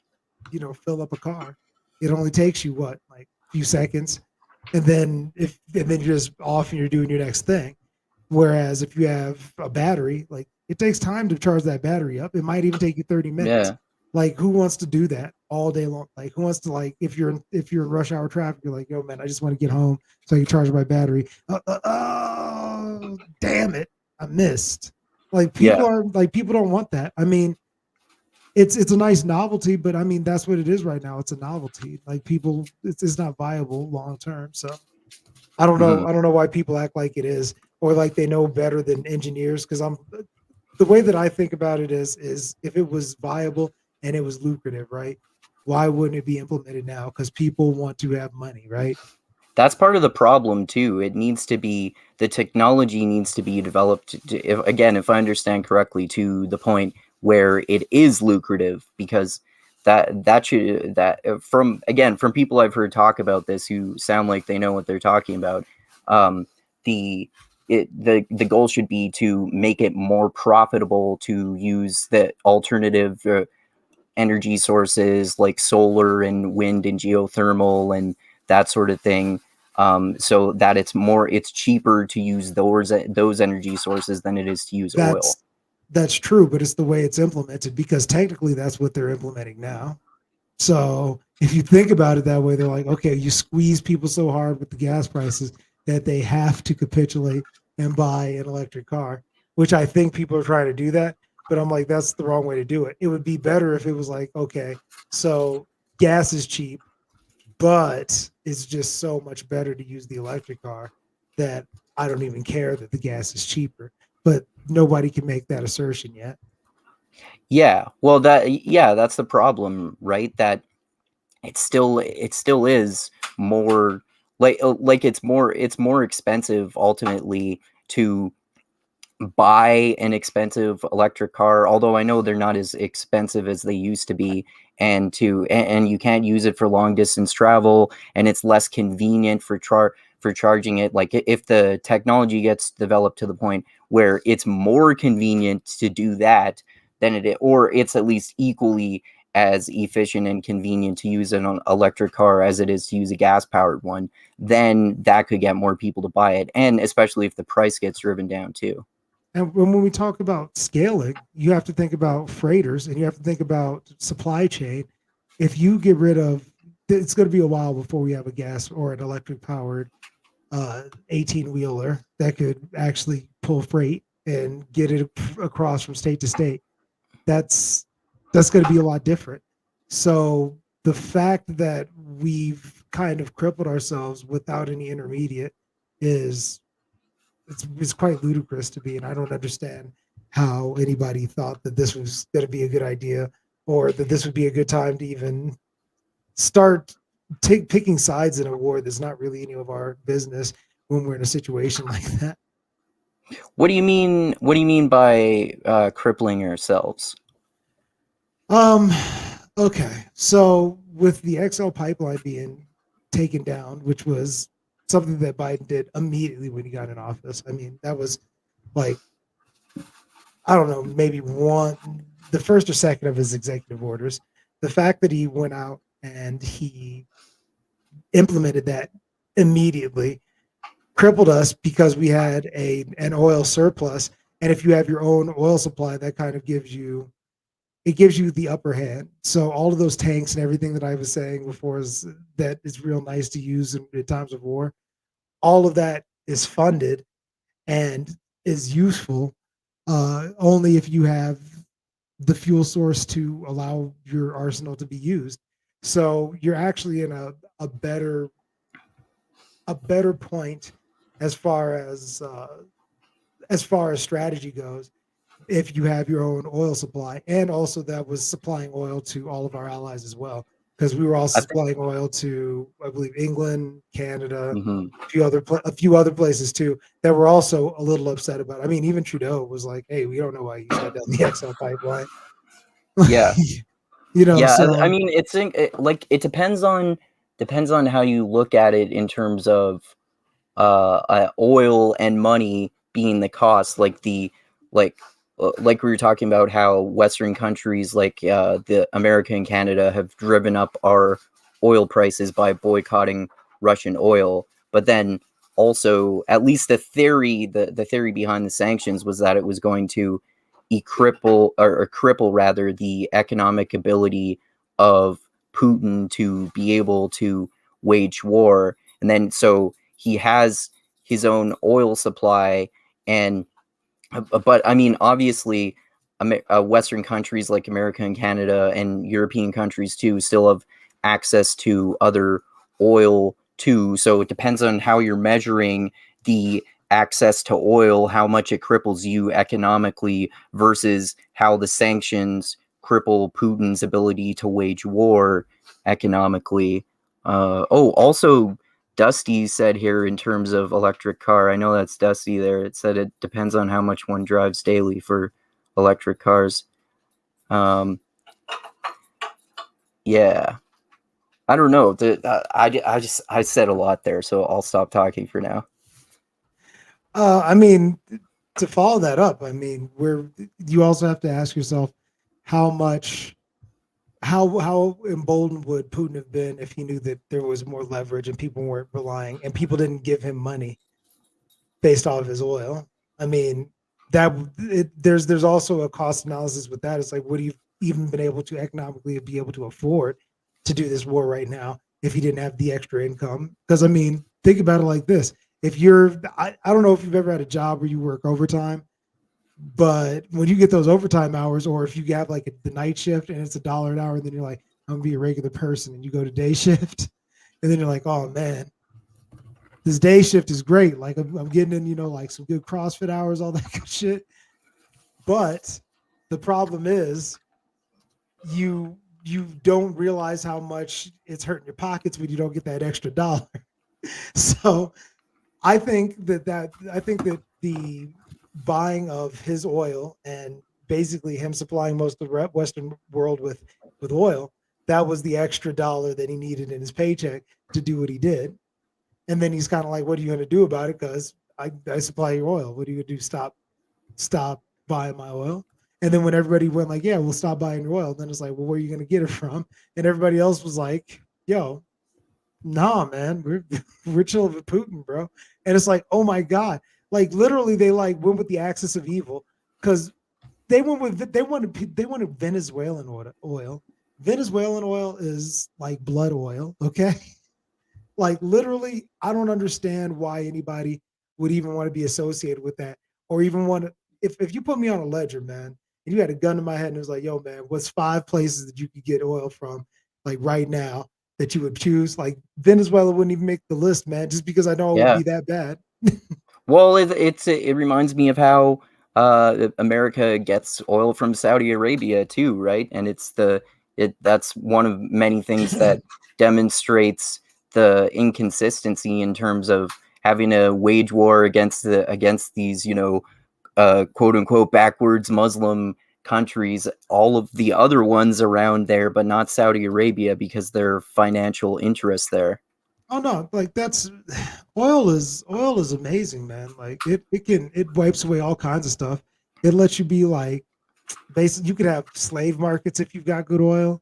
fill up a car, it only takes you like a few seconds. And then you're just off and you're doing your next thing. Whereas if you have a battery, like it takes time to charge that battery up. It might even take you 30 minutes. Yeah. Like who wants to do that all day long? Like who wants to, like, if you're in rush hour traffic, you're like, yo man, I just want to get home so I can charge my battery. Oh, damn it, I missed. Like people are like, people don't want that. I mean, it's a nice novelty, but I mean that's what it is right now. It's a novelty. Like people, it's not viable long term. So I don't know. I don't know why people act like it is, or like they know better than engineers. Because the way that I think about it is if it was viable and it was lucrative, right? Why wouldn't it be implemented now? Because people want to have money, right? That's part of the problem too. The technology needs to be developed if I understand correctly, to the point where it is lucrative, because from people I've heard talk about this who sound like they know what they're talking about, the goal should be to make it more profitable to use the alternative energy sources like solar and wind and geothermal and that sort of thing, so that it's cheaper to use those energy sources than it is to use oil. That's true, but it's the way it's implemented, because technically that's what they're implementing now. So if you think about it that way, they're like, okay, you squeeze people so hard with the gas prices that they have to capitulate and buy an electric car, which I think people are trying to do that. But I'm like, that's the wrong way to do it. It would be better if it was like, okay, so gas is cheap, but it's just so much better to use the electric car that I don't even care that the gas is cheaper. But nobody can make that assertion yet. Yeah, well, that's the problem, right? That it still is more like it's more expensive ultimately to buy an expensive electric car, although I know they're not as expensive as they used to be, and you can't use it for long distance travel, and it's less convenient for charging it. Like if the technology gets developed to the point where it's more convenient to do that than or it's at least equally as efficient and convenient to use an electric car as it is to use a gas powered one, then that could get more people to buy it, and especially if the price gets driven down too. And when we talk about scaling, you have to think about freighters and you have to think about supply chain. If you get rid of, it's going to be a while before we have a gas or an electric powered 18 wheeler that could actually pull freight and get it across from state to state. That's going to be a lot different. So the fact that we've kind of crippled ourselves without any intermediate is, it's quite ludicrous to me, and I don't understand how anybody thought that this was going to be a good idea, or that this would be a good time to even start picking sides in a war that's not really any of our business when we're in a situation like that. What do you mean? What do you mean by crippling ourselves? Okay, so with the XL pipeline being taken down, which was something that Biden did immediately when he got in office. I mean, that was like, I don't know, maybe the first or second of his executive orders. The fact that he went out and he implemented that immediately crippled us, because we had an oil surplus. And if you have your own oil supply, that kind of gives you the upper hand. So all of those tanks and everything that I was saying before that is real nice to use in times of war. All of that is funded and is useful only if you have the fuel source to allow your arsenal to be used. So you're actually in a better point as far as strategy goes, if you have your own oil supply. And also that was supplying oil to all of our allies as well, because we were also supplying oil to, I believe, England, Canada, a few other places too, that were also a little upset about it. I mean, even Trudeau was like, hey, we don't know why you shut down the XL pipeline. Yeah. Yeah, so I mean, it depends on how you look at it in terms of oil and money being the cost. Like we were talking about how Western countries like the America and Canada have driven up our oil prices by boycotting Russian oil, but then also, at least the theory behind the sanctions was that it was going to cripple rather the economic ability of Putin to be able to wage war. And then so he has his own oil supply, and but I mean, obviously, Western countries like America and Canada and European countries too still have access to other oil too. So it depends on how you're measuring the access to oil, how much it cripples you economically versus how the sanctions cripple Putin's ability to wage war economically. Also, Dusty said here in terms of electric car, I know that's Dusty there. It said it depends on how much one drives daily for electric cars. Yeah. I don't know. I said a lot there, so I'll stop talking for now. I mean, to follow that up, I mean, you also have to ask yourself how emboldened would Putin have been if he knew that there was more leverage and people weren't relying and people didn't give him money based off of his oil. I mean, there's also a cost analysis with that. It's like, would he even been able to economically be able to afford to do this war right now if he didn't have the extra income? Because I mean, think about it like this. If I don't know if you've ever had a job where you work overtime, but when you get those overtime hours, or if you have like the night shift and it's $1 an hour, then you're like, I'm gonna be a regular person, and you go to day shift, and then you're like, oh man, this day shift is great. Like I'm getting in, like some good CrossFit hours, all that good shit. But the problem is you don't realize how much it's hurting your pockets when you don't get that extra dollar. So I think that the buying of his oil and basically him supplying most of the Western world with oil, that was the extra dollar that he needed in his paycheck to do what he did. And then he's kind of like, what are you going to do about it? Because I supply your oil. What are you going to do? Stop buying my oil? And then when everybody went like, yeah, we'll stop buying your oil, then it's like, well, where are you going to get it from? And everybody else was like, yo, nah, man, we're chilling with Putin, bro. And it's like, oh my God. Like literally they like went with the axis of evil because they wanted Venezuelan oil. Venezuelan oil is like blood oil, okay? Like literally, I don't understand why anybody would even want to be associated with that, or even want to. If you put me on a ledger, man, and you had a gun to my head and it was like, yo, man, what's 5 places that you could get oil from, like right now, that you would choose? Like Venezuela wouldn't even make the list, man, just because I know it would be that bad. Well, it reminds me of how America gets oil from Saudi Arabia too, right? And that's one of many things that demonstrates the inconsistency in terms of having a wage war against these, quote unquote backwards Muslim countries, all of the other ones around there, but not Saudi Arabia because their financial interests there. Oh no, like oil is amazing, man. Like it wipes away all kinds of stuff. It lets you be like, basically you could have slave markets if you've got good oil.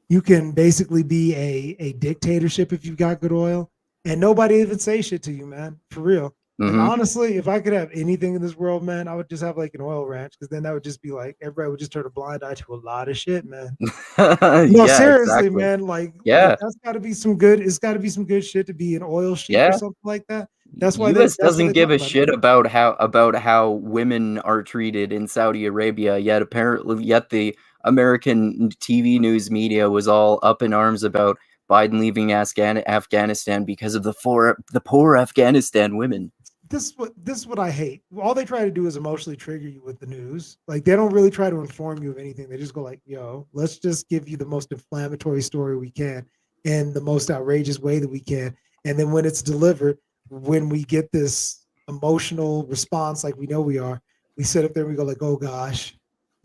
You can basically be a dictatorship if you've got good oil, and nobody even say shit to you, man, for real. Mm-hmm. And honestly, if I could have anything in this world, man, I would just have like an oil ranch, because then that would just be like everybody would just turn a blind eye to a lot of shit, man. No, yeah, seriously, exactly. man. Like that's got to be some good. It's got to be some good shit to be an oil sheik or something like that. That's why U.S. doesn't give a shit about how women are treated in Saudi Arabia. Yet the American TV news media was all up in arms about Biden leaving Afghanistan because of the poor Afghanistan women. This is what I hate. All they try to do is emotionally trigger you with the news. Like they don't really try to inform you of anything. They just go like, yo, let's just give you the most inflammatory story we can in the most outrageous way that we can. And then when it's delivered, when we get this emotional response, like we know we are, we sit up there and we go like, oh gosh,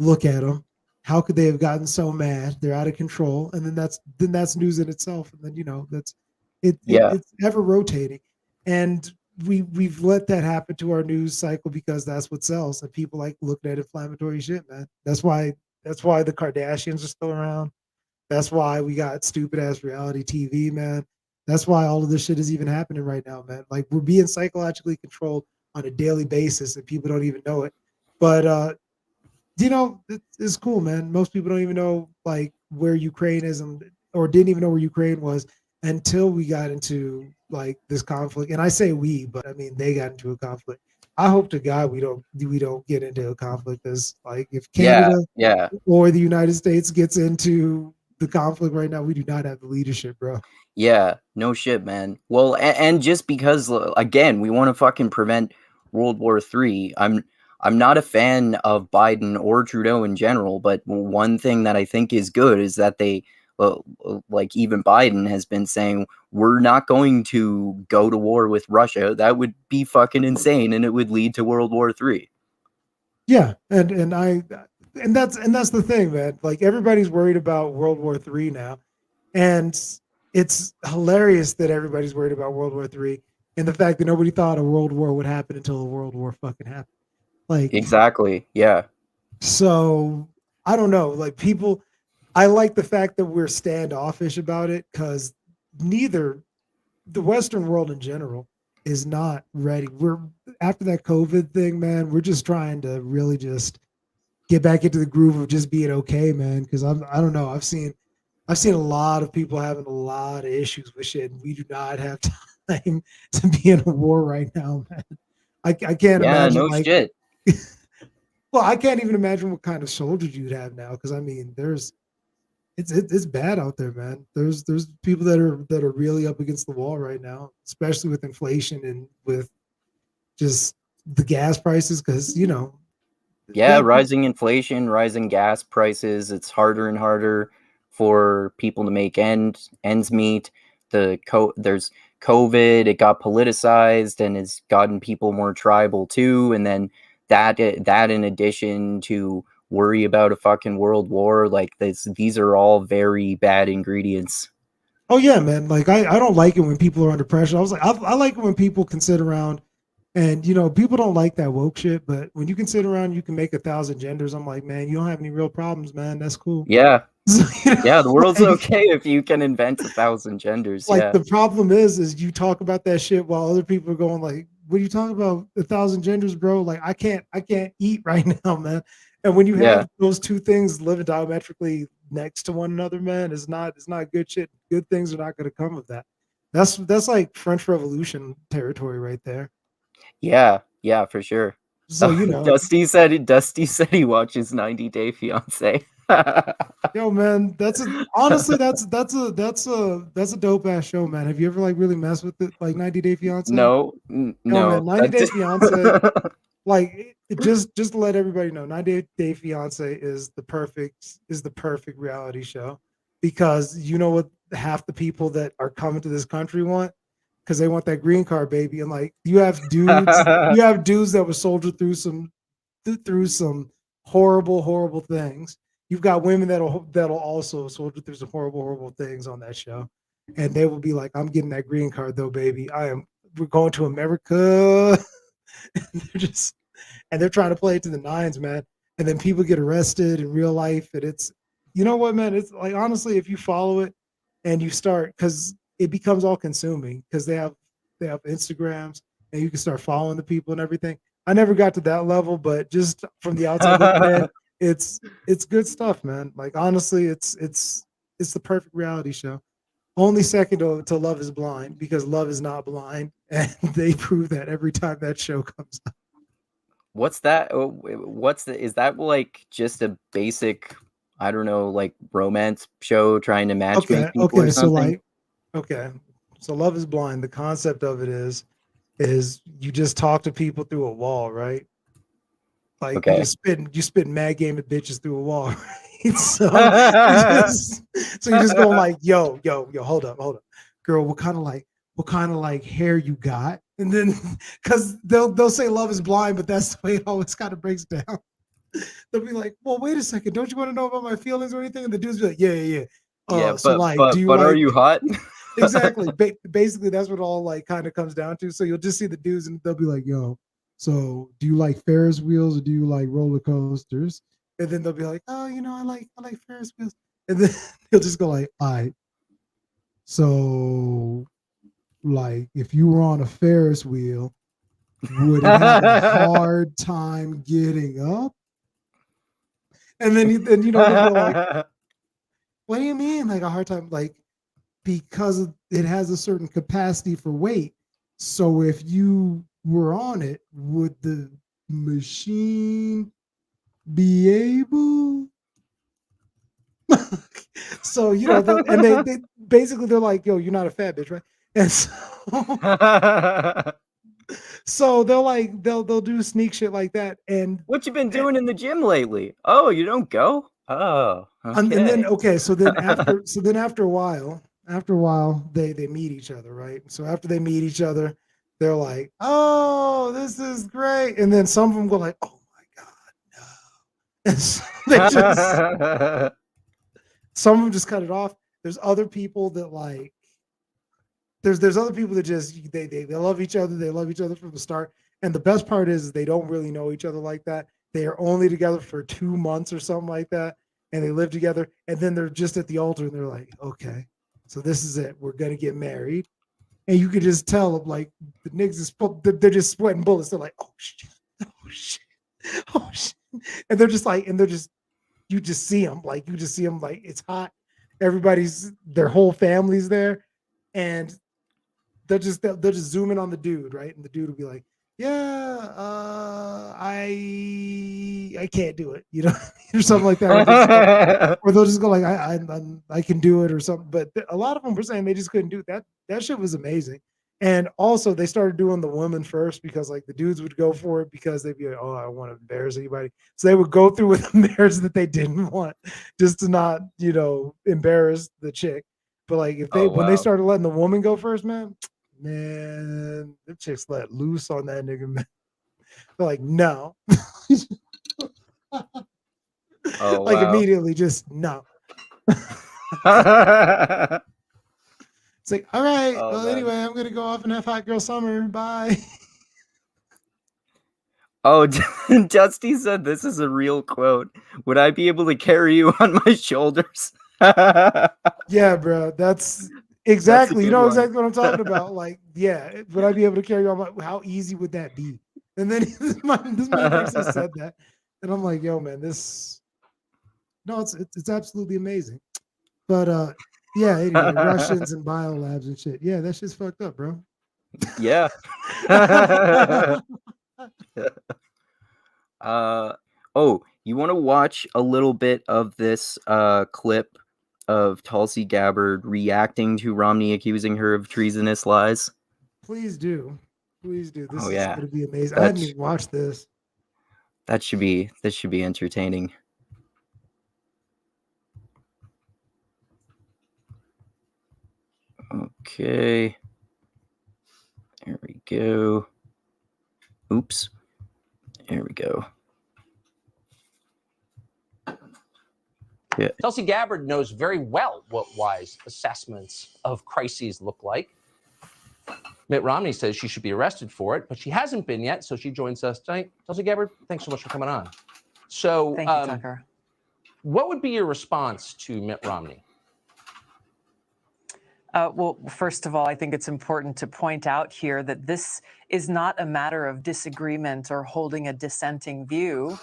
look at them. How could they have gotten so mad? They're out of control. And then that's news in itself. And then, it's ever rotating. And we've let that happen to our news cycle because that's what sells, and people like looking at inflammatory shit, man. That's why the Kardashians are still around. That's why we got stupid ass reality TV, man. That's why all of this shit is even happening right now, man. Like we're being psychologically controlled on a daily basis, and people don't even know it. But it's cool, man. Most people don't even know like where Ukraine is, or didn't even know where Ukraine was until we got into like this conflict. And I say we, but I mean they got into a conflict. I hope to God we don't get into a conflict, because like if Yeah, Canada yeah. or the United States gets into the conflict right now, we do not have the leadership, bro. Yeah, no shit, man. Well, and just because again, we want to fucking prevent World War III. I'm not a fan of Biden or Trudeau in general, but one thing that I think is good is that they like even Biden has been saying we're not going to go to war with Russia. That would be fucking insane, and it would lead to World War III. Yeah, and that's the thing, man. Like everybody's worried about World War III now, and it's hilarious that everybody's worried about World War III, and the fact that nobody thought a world war would happen until a world war fucking happened. Like, Exactly. Yeah. so I don't know. Like people, I like the fact that we're standoffish about it, because neither the Western world in general is not ready. We're after that COVID thing, man. We're just trying to really just get back into the groove of just being okay, man. Because I don't know. I've seen a lot of people having a lot of issues with shit, and we do not have time to be in a war right now, man. I can't Yeah. imagine No like, shit. well, I can't even imagine what kind of soldiers you'd have now. Because I mean, it's bad out there, man. There's people that are really up against the wall right now, especially with inflation and with just the gas prices. Because Yeah, that rising inflation, rising gas prices. It's harder and harder for people to make ends meet. There's COVID. It got politicized and has gotten people more tribal too. And then that in addition to worry about a fucking world war, like these are all very bad ingredients. Oh yeah, man. Like I don't like it when people are under pressure. I like it when people can sit around, and people don't like that woke shit. But when you can sit around, you can make 1,000 genders. I'm like, man, you don't have any real problems, man. That's cool. Yeah, So, yeah. The world's like, okay if you can invent 1,000 genders. like Yeah, the problem is you talk about that shit while other people are going like, what are you talking about? 1,000 genders, bro? Like I can't eat right now, man. And when you yeah. have those two things living diametrically next to one another, man, it's not good shit. Good things are not going to come of that. That's like French Revolution territory right there. Yeah, yeah, for sure. So Oh, Dusty said he watches 90 Day Fiance. yo, man, honestly that's a dope ass show, man. Have you ever like really messed with it, like 90 Day Fiance? No, Yo, no. man, 90 Day Fiance, like just to let everybody know, 90 Day Fiance is the perfect reality show, because you know what half the people that are coming to this country want, because they want that green card, baby. And like you have dudes that will soldier through some horrible things. You've got women that'll also soldier through some horrible things on that show, and they will be like, I'm getting that green card though, baby. We're going to America. And they're trying to play it to the nines, man. And then people get arrested in real life. And it's, you know what, man? It's like, honestly, if you follow it and you start, because it becomes all consuming, because they have Instagrams, and you can start following the people and everything. I never got to that level, but just from the outside looking in, it's good stuff, man. Like honestly, it's the perfect reality show. Only second to Love is Blind, because Love is not blind, and they prove that every time that show comes up. What's that? Is that like just a basic, I don't know, like romance show trying to match make people or something? So Love is Blind. The concept of it is you just talk to people through a wall, right? Like Okay. you spit mad game at bitches through a wall, right? So you just go like, yo, hold up, girl, what kind of like hair you got? And then because they'll say love is blind, but that's the way it always kind of breaks down. They'll be like, well, wait a second, don't you want to know about my feelings or anything? And the dudes be like, yeah. Yeah, So like, do you but are like you hot? exactly? Basically, that's what all like kind of comes down to. So you'll just see the dudes, and they'll be like, yo, so do you like Ferris wheels or do you like roller coasters? And then they'll be like, oh, I like Ferris wheels. And then he'll just go like, all right, so like if you were on a Ferris wheel, would it have a hard time getting up? And then you know they'll go like, what do you mean like a hard time? Like, because it has a certain capacity for weight. So if you were on it, would the machine be able? So you know, and they basically they're like, yo, you're not a fat bitch, right? And so they'll do sneak shit like that. And what you been doing in the gym lately? Oh, you don't go? Oh, okay. and then so then after a while they meet each other, right? So after they meet each other, they're like, oh, this is great. And then some of them go like, oh my God, no. And so they just some of them just cut it off. There's other people that like there's other people that just they love each other. They love each other from the start. And the best part is they don't really know each other like that. They are only together for 2 months or something like that. And they live together. And then they're just at the altar and they're like, okay, so this is it. We're going to get married. And you could just tell like the niggas they're just sweating bullets. They're like, oh shit, oh shit, oh shit. And they're just like, you just see them like it's hot. Their whole family's there. And they'll just zoom in on the dude, right? And the dude will be like, yeah, I can't do it, you know, or something like that. Or they'll just go like, I can do it or something. But a lot of them were saying they just couldn't do it. That shit was amazing. And also they started doing the women first because like the dudes would go for it because they'd be like, oh, I don't want to embarrass anybody. So they would go through with the marriage that they didn't want just to not, you know, embarrass the chick. But like if they when they started letting the woman go first, man, the chicks let loose on that nigga, man. They're like, no. Like immediately just no. It's like, all right, well, man. Anyway, I'm gonna go off and have hot girl summer. Bye. Oh, Dusty said this is a real quote. Would I be able to carry you on my shoulders? Yeah, bro. That's exactly. You know one. Exactly what I'm talking about. Like, yeah, would I be able to carry you on? How easy would that be? And then this man actually said that, and I'm like, yo, man, it's absolutely amazing. But yeah, anyway, Russians and biolabs and shit. Yeah, that shit's fucked up, bro. Yeah. Oh, you want to watch a little bit of this clip of Tulsi Gabbard reacting to Romney accusing her of treasonous lies? Please do. Please do. This is going to be amazing. I hadn't even watched this. This should be entertaining. Okay. There we go. Oops. There we go. Yeah. Tulsi Gabbard knows very well what wise assessments of crises look like. Mitt Romney says she should be arrested for it, but she hasn't been yet, so she joins us tonight. Tulsi Gabbard, thanks so much for coming on. So, thank you, Tucker. What would be your response to Mitt Romney? Well, first of all, I think it's important to point out here that this is not a matter of disagreement or holding a dissenting view.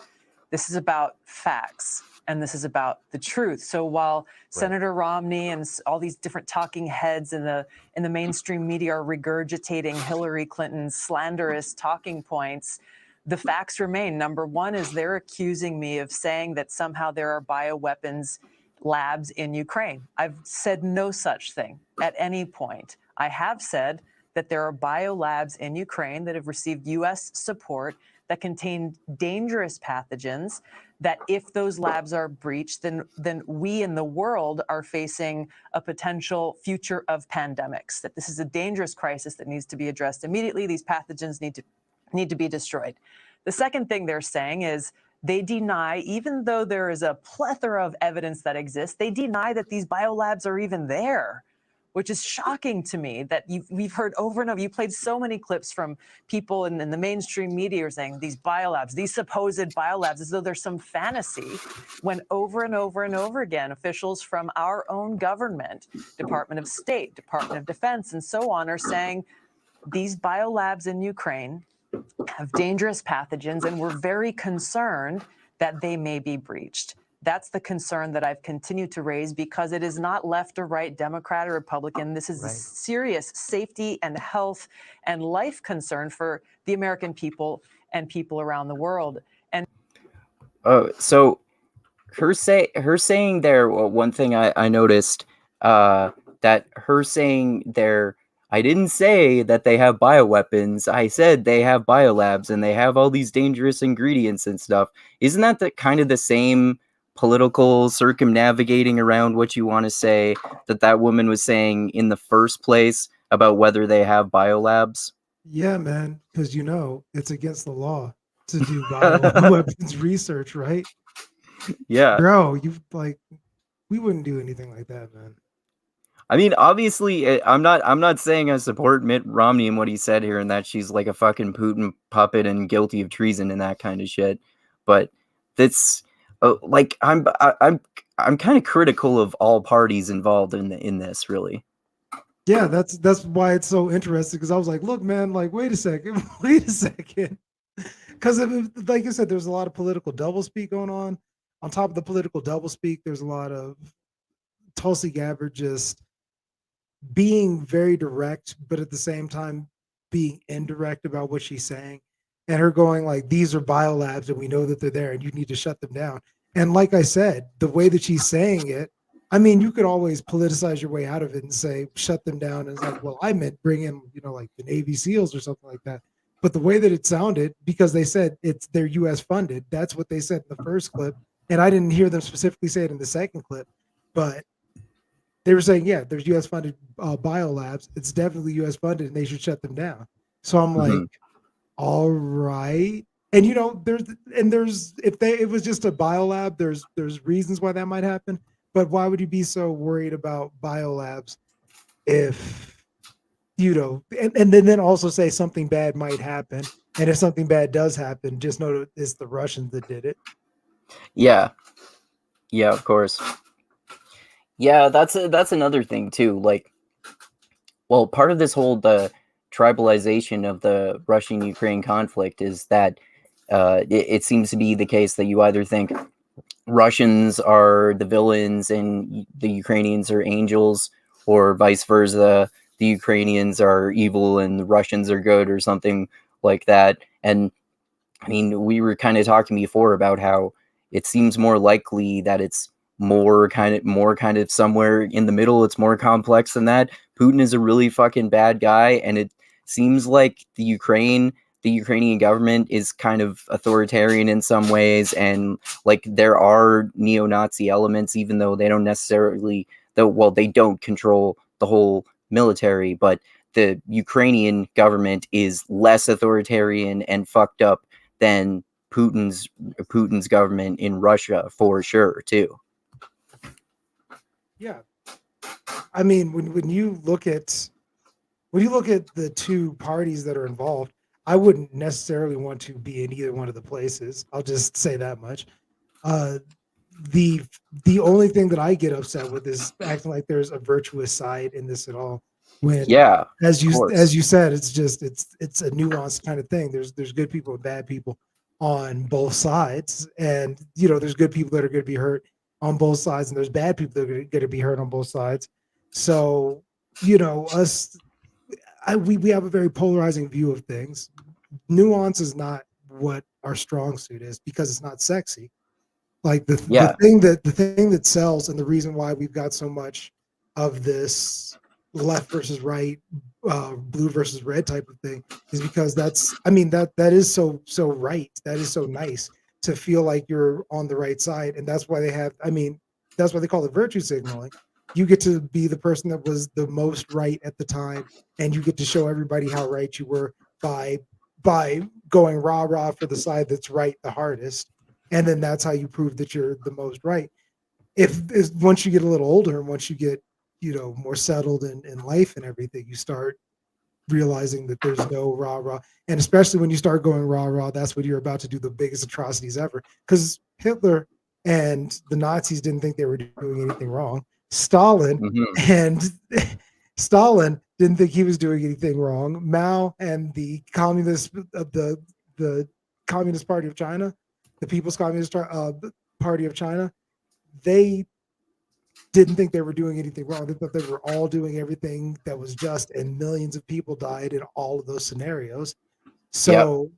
This is about facts, and this is about the truth. So while Senator Romney and all these different talking heads in the mainstream media are regurgitating Hillary Clinton's slanderous talking points, the facts remain. Number one is they're accusing me of saying that somehow there are bioweapons labs in Ukraine. I've said no such thing at any point. I have said that there are biolabs in Ukraine that have received U.S. support that contain dangerous pathogens, that if those labs are breached, then we in the world are facing a potential future of pandemics, that this is a dangerous crisis that needs to be addressed immediately. These pathogens need to be destroyed. The second thing they're saying is they deny, even though there is a plethora of evidence that exists, they deny that these biolabs are even there. which is shocking to me that we've heard over and over. You played so many clips from people in the mainstream media saying these biolabs, these supposed biolabs, as though there's some fantasy, when over and over and over again, officials from our own government, Department of State, Department of Defense, and so on, are saying these biolabs in Ukraine have dangerous pathogens, and we're very concerned that they may be breached. That's the concern that I've continued to raise, because it is not left or right, Democrat or Republican. This is a serious safety and health and life concern for the American people and people around the world. And so her saying there, one thing I noticed, that her saying there, I didn't say that they have bioweapons. I said they have biolabs and they have all these dangerous ingredients and stuff. Isn't that the kind of the same political circumnavigating around what you want to say that woman was saying in the first place about whether they have biolabs? Yeah, man, because it's against the law to do bioweapons research, right? Yeah. Bro, we wouldn't do anything like that, man. I mean, obviously, I'm not saying I support Mitt Romney and what he said here, and that she's like a fucking Putin puppet and guilty of treason and that kind of shit. But that's like I'm kind of critical of all parties involved in this, really. Yeah, that's why it's so interesting, because I was like, look, man, like, wait a second, because like you said, there's a lot of political doublespeak going on. On top of the political doublespeak, there's a lot of Tulsi Gabbard just being very direct, but at the same time being indirect about what she's saying, and her going like, these are biolabs and we know that they're there and you need to shut them down. And like I said, the way that she's saying it, I mean, you could always politicize your way out of it and say shut them down, and it's like, well, I meant bring in like the Navy SEALs or something like that. But the way that it sounded, because they said they're US funded, that's what they said in the first clip, and I didn't hear them specifically say it in the second clip, but they were saying, yeah, there's US funded biolabs. It's definitely US funded and they should shut them down. So I'm like, all right. And there's if it was just a biolab, there's reasons why that might happen. But why would you be so worried about biolabs if and then also say something bad might happen? And if something bad does happen, just know that it's the Russians that did it. Yeah, of course. Yeah, that's another thing too. Like, well, part of this whole tribalization of the Russian-Ukraine conflict is that it seems to be the case that you either think Russians are the villains and the Ukrainians are angels, or vice versa, the Ukrainians are evil and the Russians are good, or something like that. And I mean, we were kind of talking before about how it seems more likely that it's more kind of somewhere in the middle. It's more complex than that. Putin is a really fucking bad guy, and it seems like the Ukrainian government is kind of authoritarian in some ways, and like there are neo-Nazi elements, even though they don't necessarily, they don't control the whole military, but the Ukrainian government is less authoritarian and fucked up than Putin's government in Russia, for sure, too. Yeah, I mean, when you look at the two parties that are involved, I wouldn't necessarily want to be in either one of the places. I'll just say that much. The only thing that I get upset with is acting like there's a virtuous side in this at all. When, yeah, as you said, it's a nuanced kind of thing. There's good people and bad people on both sides, and there's good people that are going to be hurt on both sides, and there's bad people that are going to be hurt on both sides. So we have a very polarizing view of things. Nuance is not what our strong suit is, because it's not sexy. Like the thing that sells, and the reason why we've got so much of this left versus right, blue versus red type of thing, is because that is so right. That is so nice to feel like you're on the right side, and that's why that's why they call it virtue signaling. You get to be the person that was the most right at the time, and you get to show everybody how right you were by going rah for the side that's right the hardest, and then that's how you prove that you're the most right. If once you get a little older, and once you get more settled in life and everything, you start realizing that there's no rah rah. And especially when you start going rah rah, that's when you're about to do the biggest atrocities ever. Because Hitler and the Nazis didn't think they were doing anything wrong. Stalin didn't think he was doing anything wrong. Mao and the Communist Party of China, the People's Communist Party of China, they didn't think they were doing anything wrong. They thought they were all doing everything that was just, and millions of people died in all of those scenarios. So,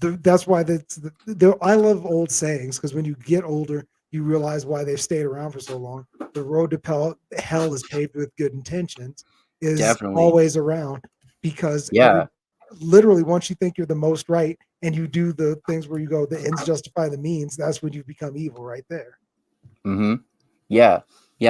that's why I love old sayings, because when you get older, you realize why they've stayed around for so long. The road to hell is paved with good intentions is Definitely. always around, because literally once you think you're the most right and you do the things where you go, the ends justify the means, that's when you become evil right there. Mm-hmm. Yeah,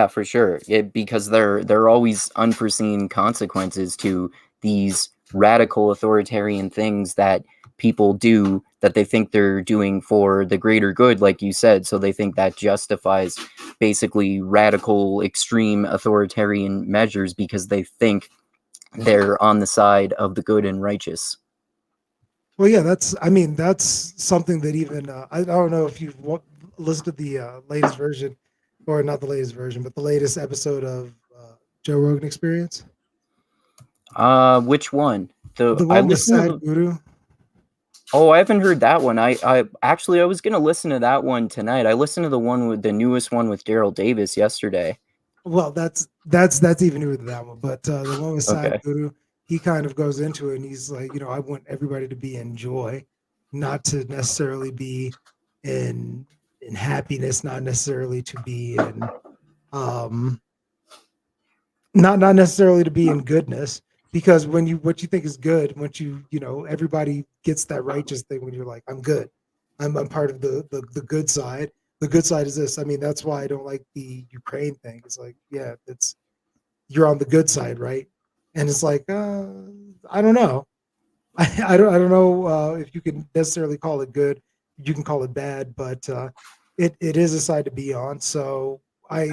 for sure. Because there are always unforeseen consequences to these radical authoritarian things that people do that they think they're doing for the greater good, like you said. So they think that justifies basically radical, extreme authoritarian measures because they think they're on the side of the good and righteous. Well, yeah, that's something that even I don't know if you've listened to the latest version, or not the latest version, but the latest episode of Joe Rogan Experience. Which one? The one with Sad Guru. Oh, I haven't heard that one. I was gonna listen to that one tonight. I listened to the newest one with Daryl Davis yesterday. Well, that's even newer than that one. But the one with Sad Guru, he kind of goes into it and he's like, I want everybody to be in joy, not to necessarily be in happiness, not necessarily to be in not necessarily to be in goodness. Because what you think is good, once everybody gets that righteous thing when you're like, I'm good. I'm part of the good side. The good side is this. I mean, that's why I don't like the Ukraine thing. It's like, yeah, you're on the good side, right? And it's like, I don't know. I don't know if you can necessarily call it good. You can call it bad, but it is a side to be on. So I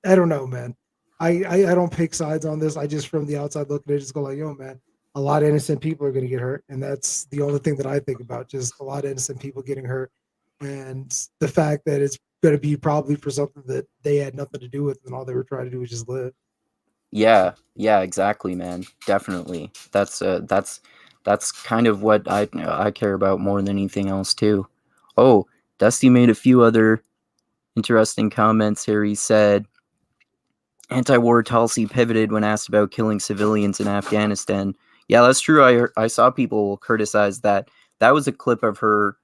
don't know, man. I don't pick sides on this. I just, from the outside looking at it, just go like, yo, man, a lot of innocent people are going to get hurt. And that's the only thing that I think about, just a lot of innocent people getting hurt. And the fact that it's going to be probably for something that they had nothing to do with, and all they were trying to do was just live. Yeah, exactly, man. Definitely. That's kind of what I care about more than anything else too. Oh, Dusty made a few other interesting comments here. He said, anti-war Tulsi pivoted when asked about killing civilians in Afghanistan. Yeah, that's true. I saw people criticize that. That was a clip of her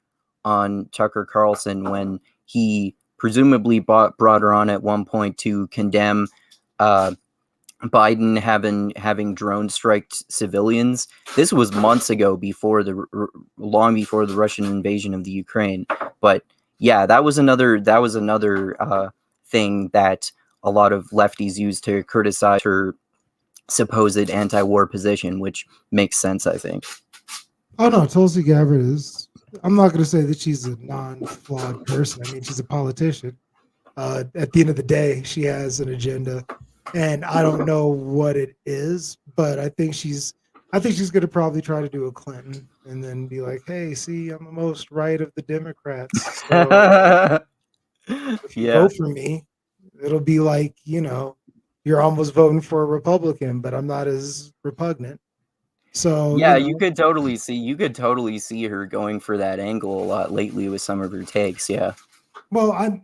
on Tucker Carlson when he presumably brought her on at one point to condemn Biden having drone striked civilians. This was months ago, long before the Russian invasion of the Ukraine. But yeah, that was another thing that a lot of lefties use to criticize her supposed anti-war position, which makes sense, I think. Oh no, Tulsi Gabbard is. I'm not going to say that she's a non-flawed person. I mean, she's a politician. At the end of the day, she has an agenda, and I don't know what it is, but I think she's going to probably try to do a Clinton and then be like, "Hey, see, I'm the most right of the Democrats. So if you vote for me, it'll be like, you're almost voting for a Republican, but I'm not as repugnant." So yeah, you could totally see her going for that angle a lot lately with some of her takes. Yeah. Well,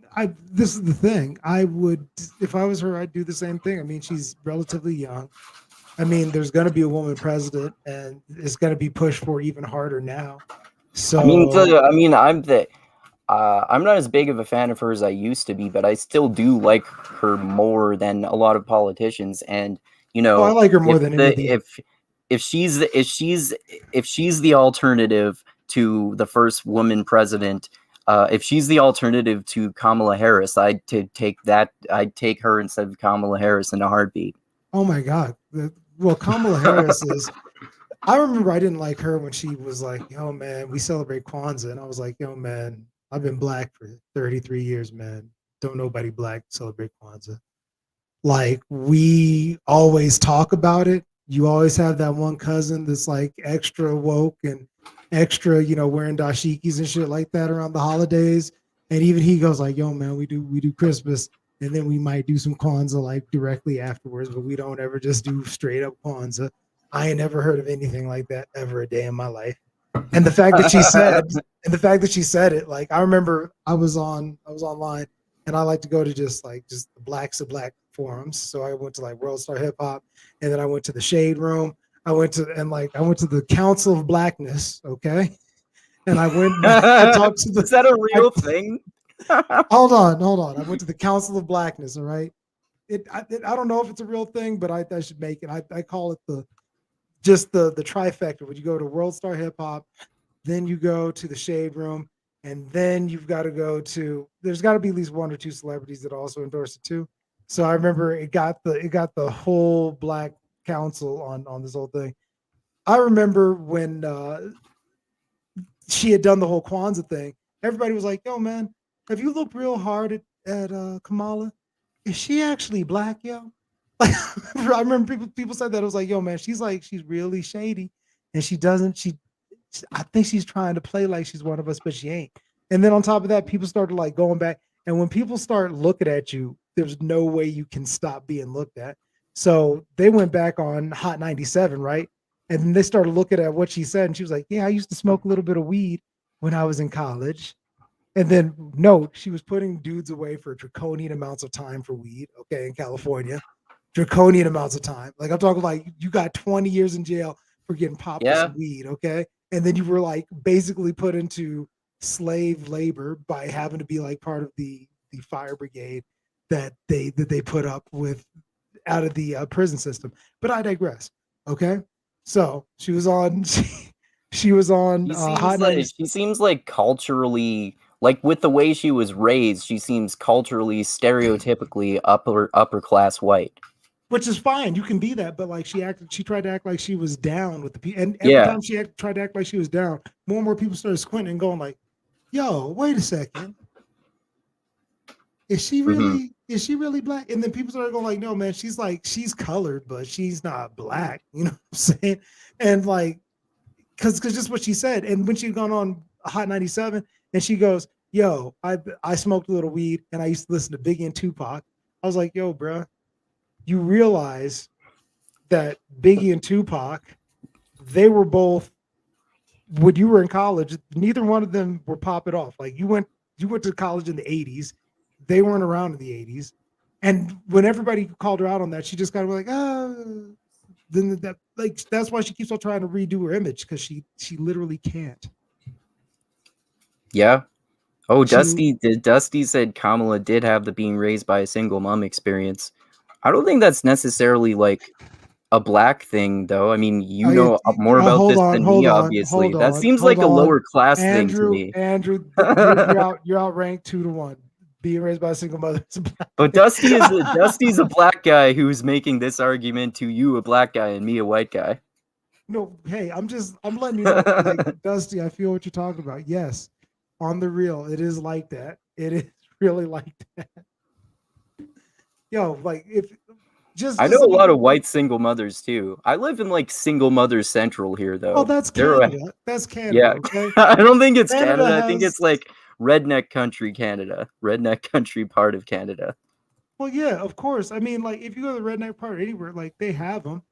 this is the thing. I would, if I was her, I'd do the same thing. I mean, she's relatively young. I mean, there's going to be a woman president, and it's going to be pushed for even harder now. So I'm not as big of a fan of her as I used to be, but I still do like her more than a lot of politicians. And I like her more than anything. If she's the alternative to the first woman president, if she's the alternative to Kamala Harris, I'd take her instead of Kamala Harris in a heartbeat. Oh my God. Well, Kamala Harris is. I remember I didn't like her when she was like, "Yo, man, we celebrate Kwanzaa," and I was like, "Yo, man, I've been black for 33 years, man. Don't nobody black celebrate Kwanzaa." Like, we always talk about it. You always have that one cousin that's like extra woke and extra, wearing dashikis and shit like that around the holidays. And even he goes like, yo, man, we do Christmas, and then we might do some Kwanzaa like directly afterwards, but we don't ever just do straight up Kwanzaa. I ain't never heard of anything like that ever a day in my life. And the fact that she said it, like, I remember I was online, and I like to go to just the Blacks of Black forums. So I went to like World Star Hip Hop, and then I went to the Shade Room. I went to the Council of Blackness, okay? And I went and talked to the. Is that a real thing? Hold on. I went to the Council of Blackness, all right? I don't know if it's a real thing, but I should make it. I call it the trifecta. When you go to World Star Hip Hop, then you go to the Shade Room, and then you've got to go to. There's got to be at least one or two celebrities that also endorse it too. So I remember it got the whole Black Council on this whole thing. I remember when she had done the whole Kwanzaa thing. Everybody was like, "Yo, man, have you looked real hard at Kamala? Is she actually Black, yo?" Like, I remember people said that. It was like, "Yo, man, she's really shady, and I think she's trying to play like she's one of us, but she ain't." And then on top of that, people started like going back. And when people start looking at you, there's no way you can stop being looked at. So they went back on Hot 97, right? And then they started looking at what she said, and she was like, "Yeah, I used to smoke a little bit of weed when I was in college." And then note, she was putting dudes away for draconian amounts of time for weed, okay, in California. Draconian amounts of time. Like, I'm talking like you got 20 years in jail for getting popped with some weed, okay? And then you were like basically put into slave labor by having to be like part of the fire brigade that they put up with out of the prison system. But I digress. Okay, so she was on Hot 90s. She seems like culturally, like with the way she was raised, she seems culturally stereotypically upper class white. Which is fine. You can be that, but like she tried to act like she was down with the people. And every time she tried to act like she was down, more and more people started squinting and going like, "Yo, wait a second. Is she really Black?" And then people started going like, "No, man, she's colored, but she's not Black." You know what I'm saying? And like, cause just what she said. And when she'd gone on Hot 97 and she goes, "Yo, I smoked a little weed and I used to listen to Biggie and Tupac." I was like, "Yo, bruh, you realize that Biggie and Tupac, they were both, when you were in college, neither one of them were popping off. Like, you went to college in the 80s. They weren't around in the 80s. And when everybody called her out on that, she just kind of like, then that's why she keeps on trying to redo her image, because she literally can't." Yeah. Oh, Dusty said Kamala did have the being raised by a single mom experience. I don't think that's necessarily like a Black thing, though. I mean, you know more about this than me, obviously. That seems like a lower class thing to me. Andrew, you're outranked 2-1. Being raised by a single mother is Black. But Dusty's a Black guy who's making this argument to you, a Black guy, and me, a white guy. No, hey, I'm letting you know, like, Dusty, I feel what you're talking about. Yes, on the real, it is like that. It is really like that. Yo, like, I know a lot of white single mothers too. I live in like single mother central here, though. Oh, that's Canada. That's Canada. Yeah, okay? I don't think it's Canada. I think it's like redneck country Canada, redneck country part of Canada. Well, yeah, of course. I mean, like, if you go to the redneck part anywhere, like, they have them,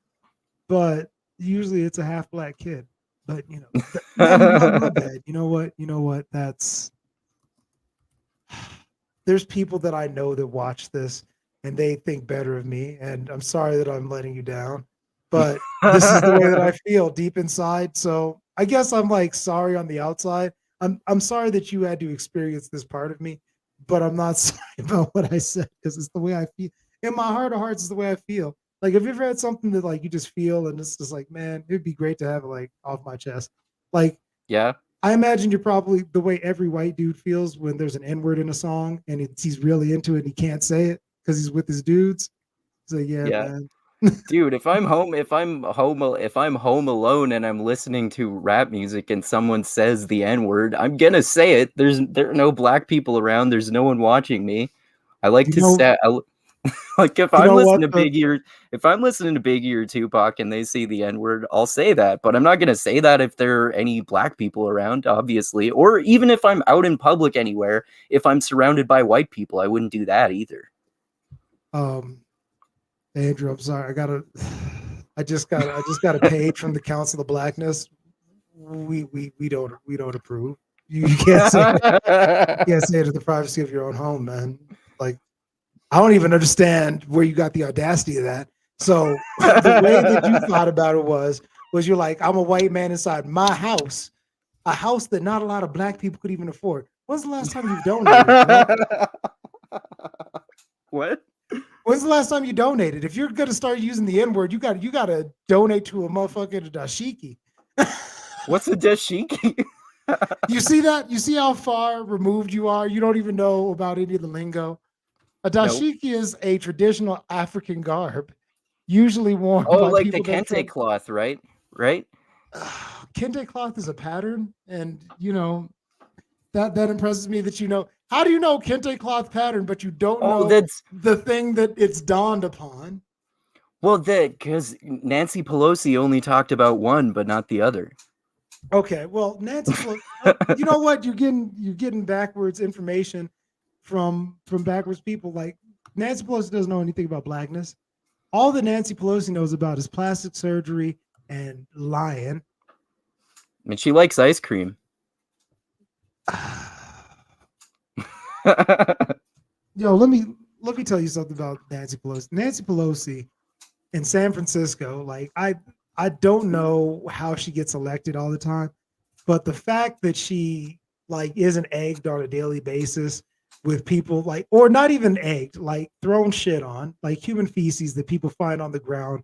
but usually it's a half Black kid. But my bad. You know what? There's people that I know that watch this, and they think better of me, and I'm sorry that I'm letting you down, but this is the way that I feel deep inside. So I guess I'm like sorry on the outside. I'm sorry that you had to experience this part of me, but I'm not sorry about what I said, because it's the way I feel. In my heart of hearts, is the way I feel. Like, have you ever had something that like you just feel and it's just like, man, it'd be great to have it like off my chest? Like, yeah. I imagine you're probably the way every white dude feels when there's an N-word in a song and he's really into it and he can't say it because he's with his dudes. So yeah, man. Dude, if I'm home alone and I'm listening to rap music and someone says the N-word, I'm gonna say it. There are no Black people around. There's no one watching me. I like to Like if You I'm know what, listening to if I'm listening to Biggie or Tupac and they say the N-word, I'll say that. But I'm not gonna say that if there are any black people around, obviously. Or even if I'm out in public anywhere, if I'm surrounded by white people, I wouldn't do that either. Andrew, I'm sorry. I just got a page from the Council of Blackness. We don't approve. You can't say it. You can't say it in the privacy of your own home, man. Like, I don't even understand where you got the audacity of that. So the way that you thought about it was you're like, I'm a white man inside my house, a house that not a lot of black people could even afford. When's the last time you donated? Bro? What? When's the last time you donated? If you're gonna start using the N-word, you gotta donate to a motherfucking dashiki. What's a dashiki? You see that? You see how far removed you are? You don't even know about any of the lingo. A dashiki is a traditional African garb, usually worn Oh, by like the people that kente cloth, right? Right? Kente cloth is a pattern, and that impresses me that you know. How do you know kente cloth pattern, but you don't know that's the thing that it's dawned upon? well, because Nancy Pelosi only talked about one, but not the other. Okay, well, Nancy Pelosi, you know what? You're getting backwards information from backwards people. Like, Nancy Pelosi doesn't know anything about blackness. All that Nancy Pelosi knows about is plastic surgery and lying. And she likes ice cream. Yo, let me tell you something about Nancy Pelosi. Nancy Pelosi in San Francisco, like I don't know how she gets elected all the time, but the fact that she like isn't egged on a daily basis with people like, or not even egged, like thrown shit on, like human feces that people find on the ground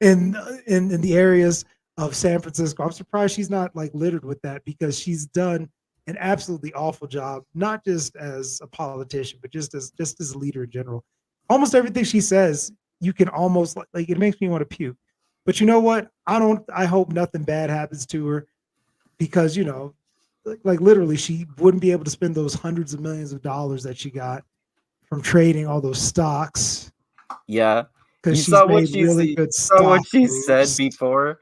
in the areas of San Francisco. I'm surprised she's not like littered with that, because she's done an absolutely awful job, not just as a politician, but just as a leader in general. Almost everything she says, you can almost like it makes me want to puke. But you know what? I hope nothing bad happens to her, because like literally she wouldn't be able to spend those hundreds of millions of dollars that she got from trading all those stocks. Yeah. Because You she's saw what made she really good saw what stock she moves. said before.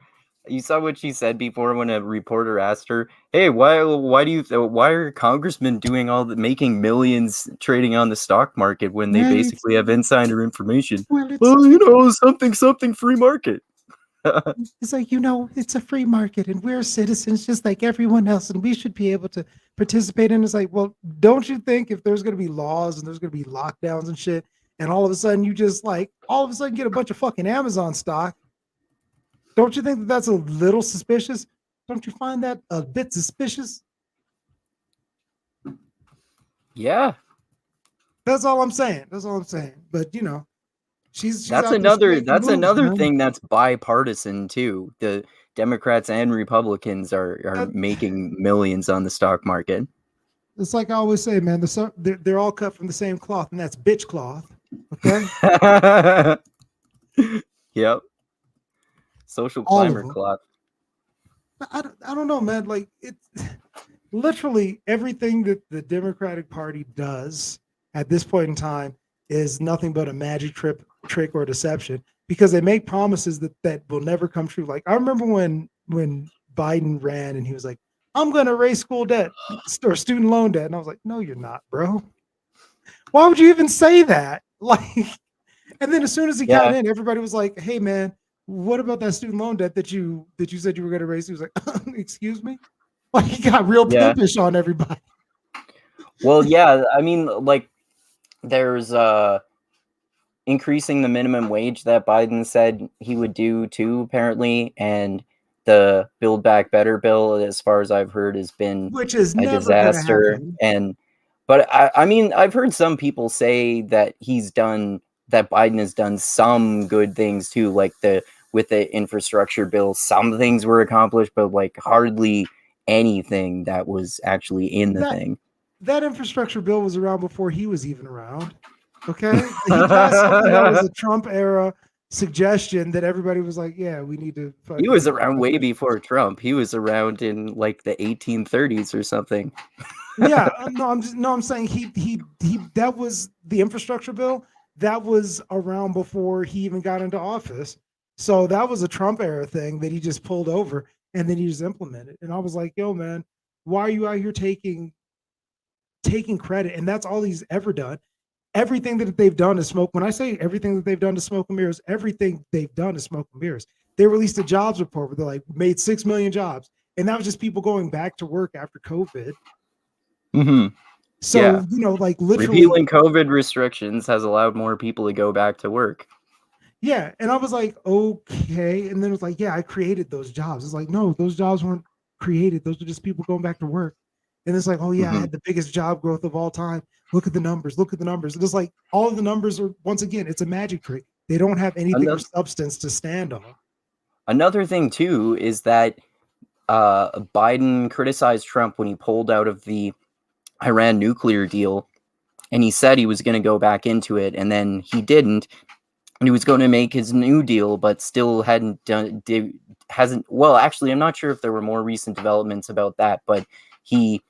You saw what she said before when a reporter asked her, "Hey, why are congressmen doing making millions trading on the stock market when they basically have insider information?" Well, something free market. It's like, it's a free market and we're citizens just like everyone else, and we should be able to participate in. It's like, well, don't you think if there's going to be laws and there's going to be lockdowns and shit, and all of a sudden you just like all of a sudden get a bunch of fucking Amazon stock, don't you think that that's a little suspicious? Don't you find that a bit suspicious? Yeah. That's all I'm saying. But she's That's out there another man. thing that's bipartisan too. The Democrats and Republicans are making millions on the stock market. It's like I always say, man, they're all cut from the same cloth, and that's bitch cloth. Okay. Yep. Social climber cloth. I don't know, man. Like, it's literally everything that the Democratic Party does at this point in time is nothing but a magic trick or deception, because they make promises that will never come true. Like, I remember when Biden ran and he was like, "I'm going to raise school debt or student loan debt," and I was like, "No, you're not, bro. Why would you even say that?" Like, and then as soon as he got in, everybody was like, "Hey, man, what about that student loan debt that you said you were going to raise?" He was like, "Excuse me?" Like, he got real pimpish on everybody. Well, yeah, I mean, like, there's increasing the minimum wage that Biden said he would do too, apparently, and the Build Back Better bill, as far as I've heard, has been Which is a never disaster. But I mean, I've heard some people say that Biden has done some good things too, like with the infrastructure bill. Some things were accomplished, but like hardly anything that was actually in the thing. That infrastructure bill was around before he was even around. Okay, he passed something that was a Trump era suggestion that everybody was like, yeah, we need to. He was around way before Trump. He was around in like the 1830s or something. Yeah, I'm saying he that was the infrastructure bill that was around before he even got into office. So that was a Trump era thing that he just pulled over and then he just implemented. And I was like, yo, man, why are you out here taking credit? And that's all he's ever done. Everything that they've done is smoke. When I say everything that they've done is smoke and mirrors, everything they've done is smoke and mirrors. They released a jobs report where they're like, made 6 million jobs. And that was just people going back to work after COVID. Mm-hmm. So, Yeah. Like literally repealing COVID restrictions has allowed more people to go back to work. Yeah. And I was like, okay. And then it was like, yeah, I created those jobs. It's like, no, those jobs weren't created. Those are just people going back to work. And it's like, oh yeah, I had the biggest job growth of all time. Look at the numbers. Look at the numbers. And it's like all of the numbers are, once again, it's a magic trick. They don't have anything of substance to stand on. Another thing too is that Biden criticized Trump when he pulled out of the Iran nuclear deal, and he said he was going to go back into it, and then he didn't, and he was going to make his new deal, but still hasn't. Well, actually, I'm not sure if there were more recent developments about that, but he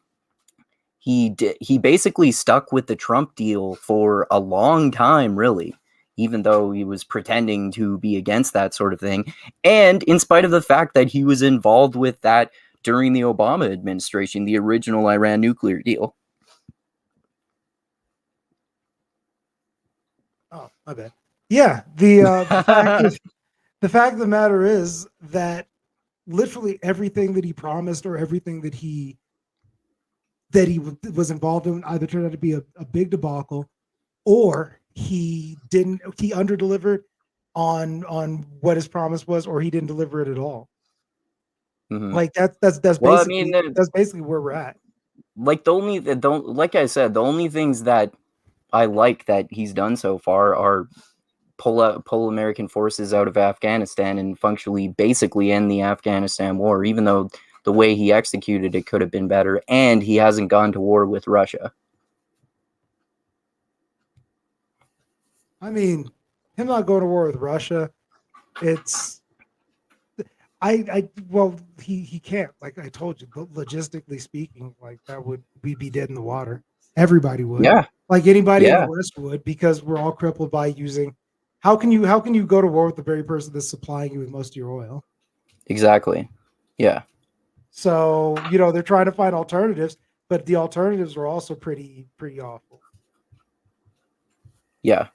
basically stuck with the Trump deal for a long time, really, even though he was pretending to be against that sort of thing, and in spite of the fact that he was involved with that during the Obama administration, the original Iran nuclear deal. Oh, my bad. Yeah, the fact of the matter is that literally everything that he promised or everything that he was involved in either turned out to be a big debacle, or he underdelivered on what his promise was, or he didn't deliver it at all. Mm-hmm. Like that's basically that's basically where we're at. Like like I said, the only things that I like that he's done so far are pull American forces out of Afghanistan and functionally basically end the Afghanistan war, even though the way he executed it could have been better, and he hasn't gone to war with Russia. I mean, him not going to war with Russia, it's he can't. Like I told you, logistically speaking, like we'd be dead in the water. Everybody would. Yeah. Like anybody in the West would, because we're all crippled by using. How can you go to war with the very person that's supplying you with most of your oil? Exactly. Yeah. So, they're trying to find alternatives, but the alternatives are also pretty awful. Yeah.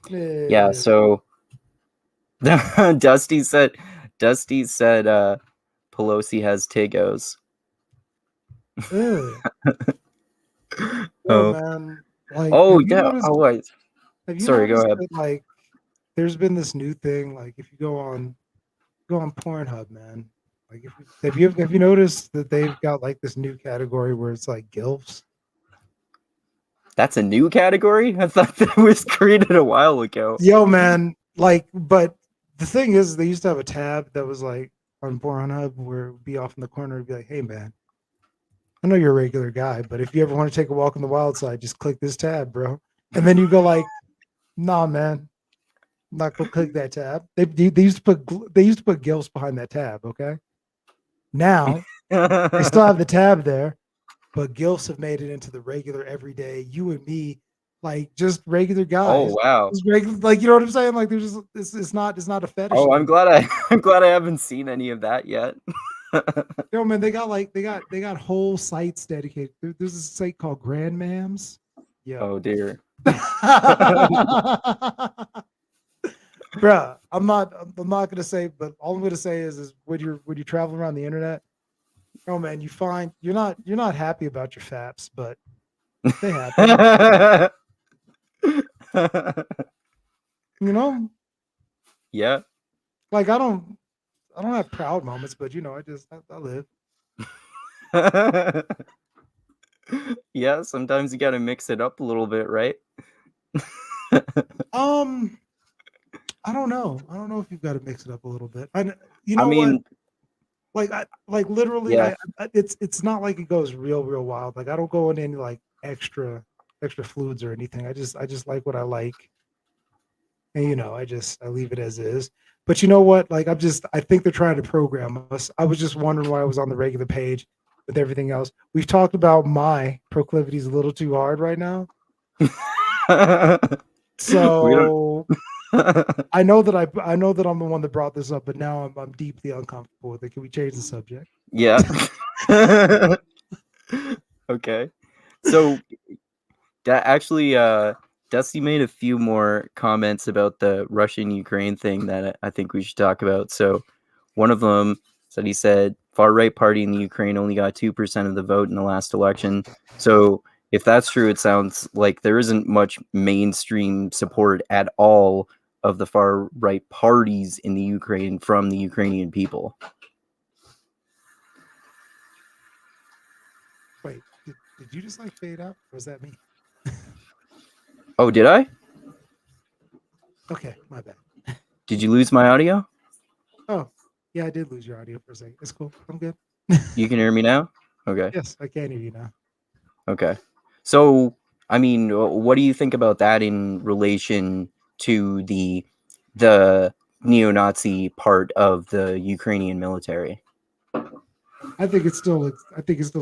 Yeah, so Dusty said Pelosi has Tigos. Oh man. Like, oh have you yeah. noticed, Oh wait. have you Sorry, go noticed ahead. that, like, there's been this new thing, like if you go on Pornhub, man. Like have you noticed that they've got like this new category where it's like GILFs? That's a new category? I thought that was created a while ago. Yo, man, like, but the thing is, they used to have a tab that was like on Pornhub where it would be off in the corner and be like, hey man, I know you're a regular guy, but if you ever want to take a walk on the wild side, just click this tab, bro. And then you go like, nah, man, I'm not gonna click that tab. They used to put GILFs behind that tab, okay? Now they still have the tab there, but GILFs have made it into the regular everyday you and me, like just regular guys. Oh wow. Like, you know what I'm saying? Like there's just it's not a fetish. Oh, I'm glad I haven't seen any of that yet. Yo, man, they got whole sites dedicated. There's a site called Grandmams. Yo. Oh dear. Bruh, I'm not gonna say, but all I'm gonna say is when you travel around the internet, oh man, you find you're not happy about your faps, but they happen. Yeah. Like I don't have proud moments, but I live. Yeah, sometimes you gotta mix it up a little bit, right? I don't know. I don't know if you've got to mix it up a little bit. Like literally, yeah. It's not like it goes real wild. Like I don't go into any like extra fluids or anything. I just like what I like. And I leave it as is. But you know what? Like I think they're trying to program us. I was just wondering why I was on the regular page with everything else. We've talked about my proclivities a little too hard right now. We don't. So I know that I'm the one that brought this up, but now I'm deeply uncomfortable with it. Can we change the subject? Yeah. Okay. So actually, Dusty made a few more comments about the Russian-Ukraine thing that I think we should talk about. So one of them said he said far-right party in the Ukraine only got 2% of the vote in the last election. So if that's true, it sounds like there isn't much mainstream support at all of the far-right parties in the Ukraine from the Ukrainian people. Wait, did you just like fade out? Or was that me? Oh, did I? Okay, my bad. Did you lose my audio? Oh, yeah, I did lose your audio for a second. It's cool. I'm good. You can hear me now? Okay. Yes, I can hear you now. Okay. So, I mean, what do you think about that in relation to the neo-Nazi part of the Ukrainian military? I think it still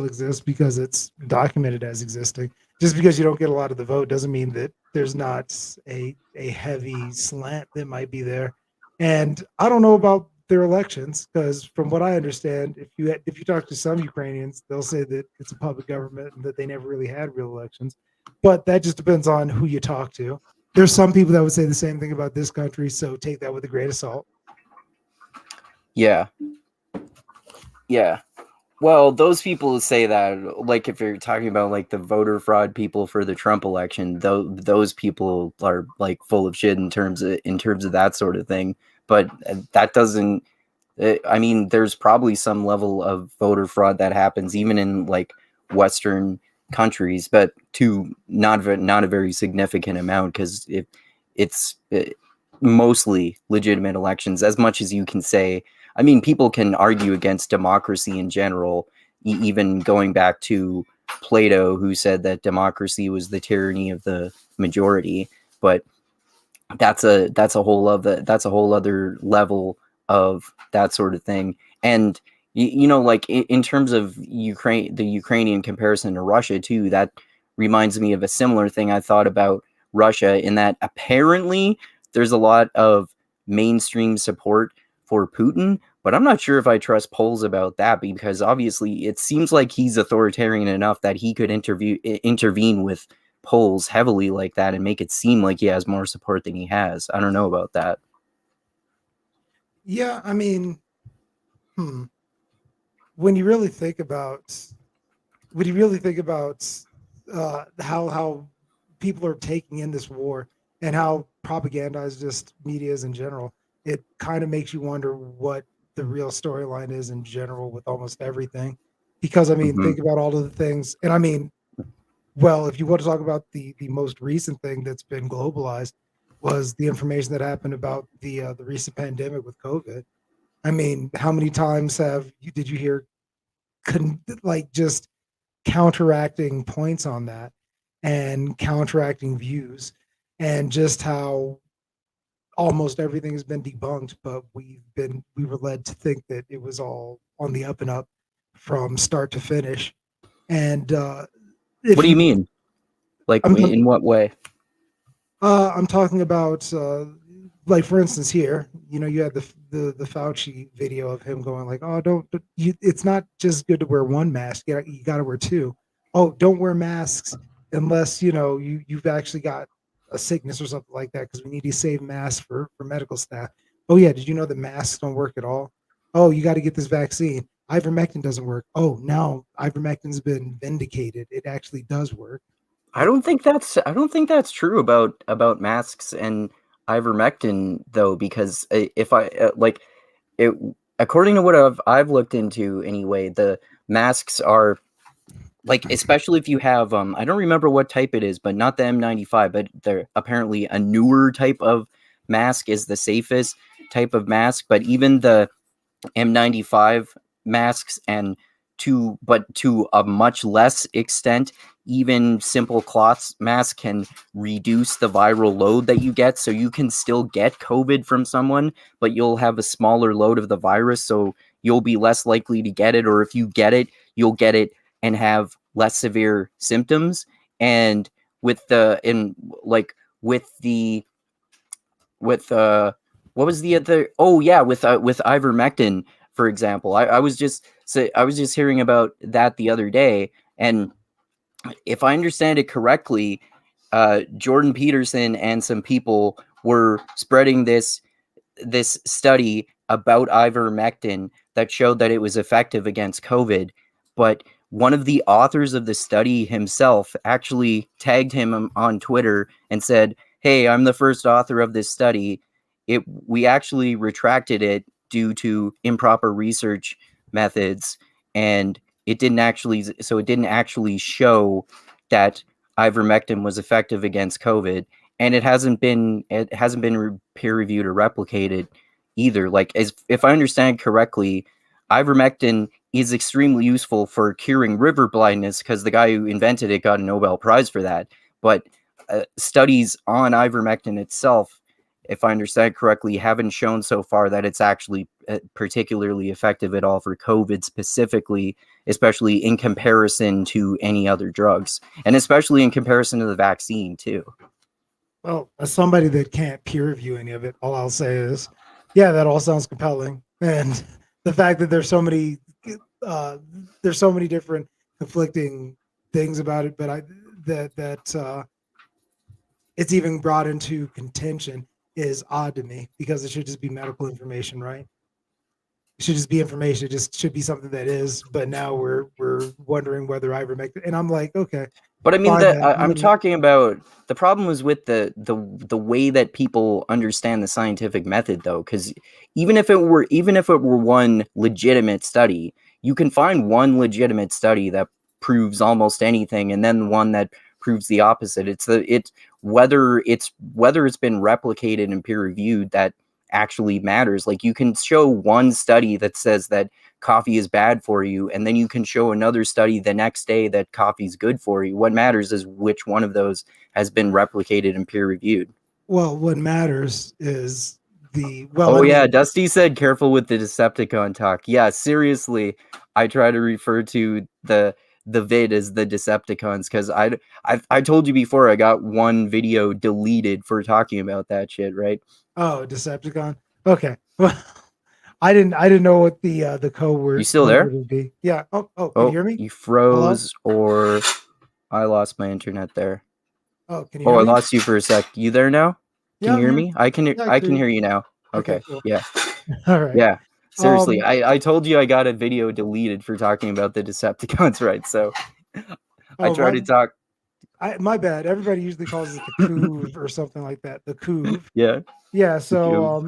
exists because it's documented as existing. Just because you don't get a lot of the vote doesn't mean that there's not a heavy slant that might be there. And I don't know about their elections because, from what I understand, if you talk to some Ukrainians, they'll say that it's a puppet government and that they never really had real elections. But that just depends on who you talk to. There's some people that would say the same thing about this country, so take that with a grain of salt. Yeah. Yeah. Well, those people say that, like, if you're talking about like the voter fraud people for the Trump election, those people are like full of shit in terms of that sort of thing. But that doesn't. I mean, there's probably some level of voter fraud that happens even in like Western countries, but to not a very significant amount because it's mostly legitimate elections. As much as you can say. I mean, people can argue against democracy in general, even going back to Plato, who said that democracy was the tyranny of the majority. But that's a whole other level of that sort of thing. And like in terms of the Ukrainian comparison to Russia too, that reminds me of a similar thing I thought about Russia, in that apparently there's a lot of mainstream support for Putin, but I'm not sure if I trust polls about that, because obviously it seems like he's authoritarian enough that he could intervene with polls heavily like that and make it seem like he has more support than he has. I don't know about that. Yeah, I mean, when you really think about how people are taking in this war and how propagandized just media is in general, it kind of makes you wonder what the real storyline is in general with almost everything. Because I mean, think about all of the things, and I mean, well, if you want to talk about the most recent thing that's been globalized, was the information that happened about the recent pandemic with COVID. I mean, how many times did you hear just counteracting points on that and counteracting views, and just how almost everything has been debunked, but we were led to think that it was all on the up and up from start to finish. And what do you mean? Like, in what way? I'm talking about like, for instance, here, you had the Fauci video of him going like, "Oh, it's not just good to wear one mask. You got to wear two. Oh, don't wear masks unless you've actually got a sickness or something like that, because we need to save masks for medical staff. Oh yeah, did you know that masks don't work at all? Oh, you got to get this vaccine. Ivermectin doesn't work. Oh, now ivermectin's been vindicated. It actually does work." I don't think that's true about masks and ivermectin though, because if I according to what I've looked into anyway, the masks are like, especially if you have I don't remember what type it is, but not the N95, but they're apparently a newer type of mask is the safest type of mask. But even the M95 masks and to a much less extent, even simple cloth masks can reduce the viral load that you get. So you can still get COVID from someone, but you'll have a smaller load of the virus. So you'll be less likely to get it. Or if you get it, you'll get it and have less severe symptoms. And with the, what was the other, with ivermectin, for example. I was just hearing about that the other day, and if I understand it correctly, Jordan Peterson and some people were spreading this study about ivermectin that showed that it was effective against COVID, but one of the authors of the study himself actually tagged him on Twitter and said, "Hey, I'm the first author of this study. We actually retracted it due to improper research methods, and it didn't actually show that ivermectin was effective against COVID, and it hasn't been peer reviewed or replicated either. Like, if I understand correctly, ivermectin is extremely useful for curing river blindness because the guy who invented it got a Nobel Prize for that. But studies on ivermectin itself, if I understand correctly, haven't shown so far that it's actually particularly effective at all for COVID specifically, especially in comparison to any other drugs, and especially in comparison to the vaccine too." Well, as somebody that can't peer review any of it, all I'll say is, yeah, that all sounds compelling. And the fact that there's so many different conflicting things about it, but it's even brought into contention is odd to me, because it should just be medical information, right? It should just be information. It just should be something that is. But now we're wondering whether ivermectin, and I'm like, okay. But I mean, fine, I'm talking about the problem was with the way that people understand the scientific method, though, because even if it were one legitimate study, you can find one legitimate study that proves almost anything, and then one that proves the opposite. It's whether it's been replicated and peer reviewed that actually matters. Like, you can show one study that says that coffee is bad for you, and then you can show another study the next day that coffee is good for you. What matters is which one of those has been replicated and peer reviewed. Well, what matters is Dusty said careful with the Decepticon talk. Yeah, seriously, I try to refer to the vid as the Decepticons because I told you before I got one video deleted for talking about that shit, right? Oh, Decepticon. Okay. Well, I didn't know what the code word. You still there? Would be. Yeah. Oh, can you hear me? You froze. Hello? Or I lost my internet there. Oh, can you hear me? I lost you for a sec. You there now? Can you hear me? I can hear you now. Okay. Cool. Yeah. All right. Yeah. Seriously, I told you I got a video deleted for talking about the Decepticons, right? So I try to talk. My bad. Everybody usually calls it the Coov or something like that. The Coov. Yeah. Yeah. So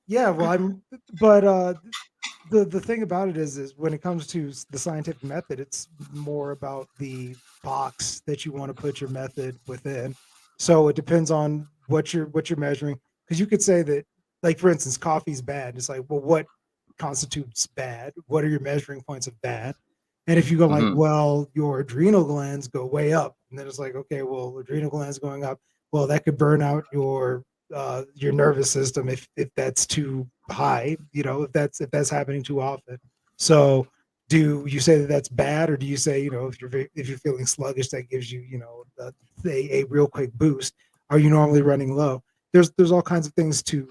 yeah. Well, the thing about it is when it comes to the scientific method, it's more about the box that you want to put your method within. So it depends on what you're measuring, because you could say that, like, for instance, coffee's bad. It's like, well, what constitutes bad? What are your measuring points of bad? And if you go like, well, your adrenal glands go way up, and then it's like, okay, well, adrenal glands going up, well, that could burn out your nervous system if that's too high, if that's happening too often. So do you say that that's bad, or do you say, if you're feeling sluggish, that gives you, a real quick boost? Are you normally running low? There's all kinds of things to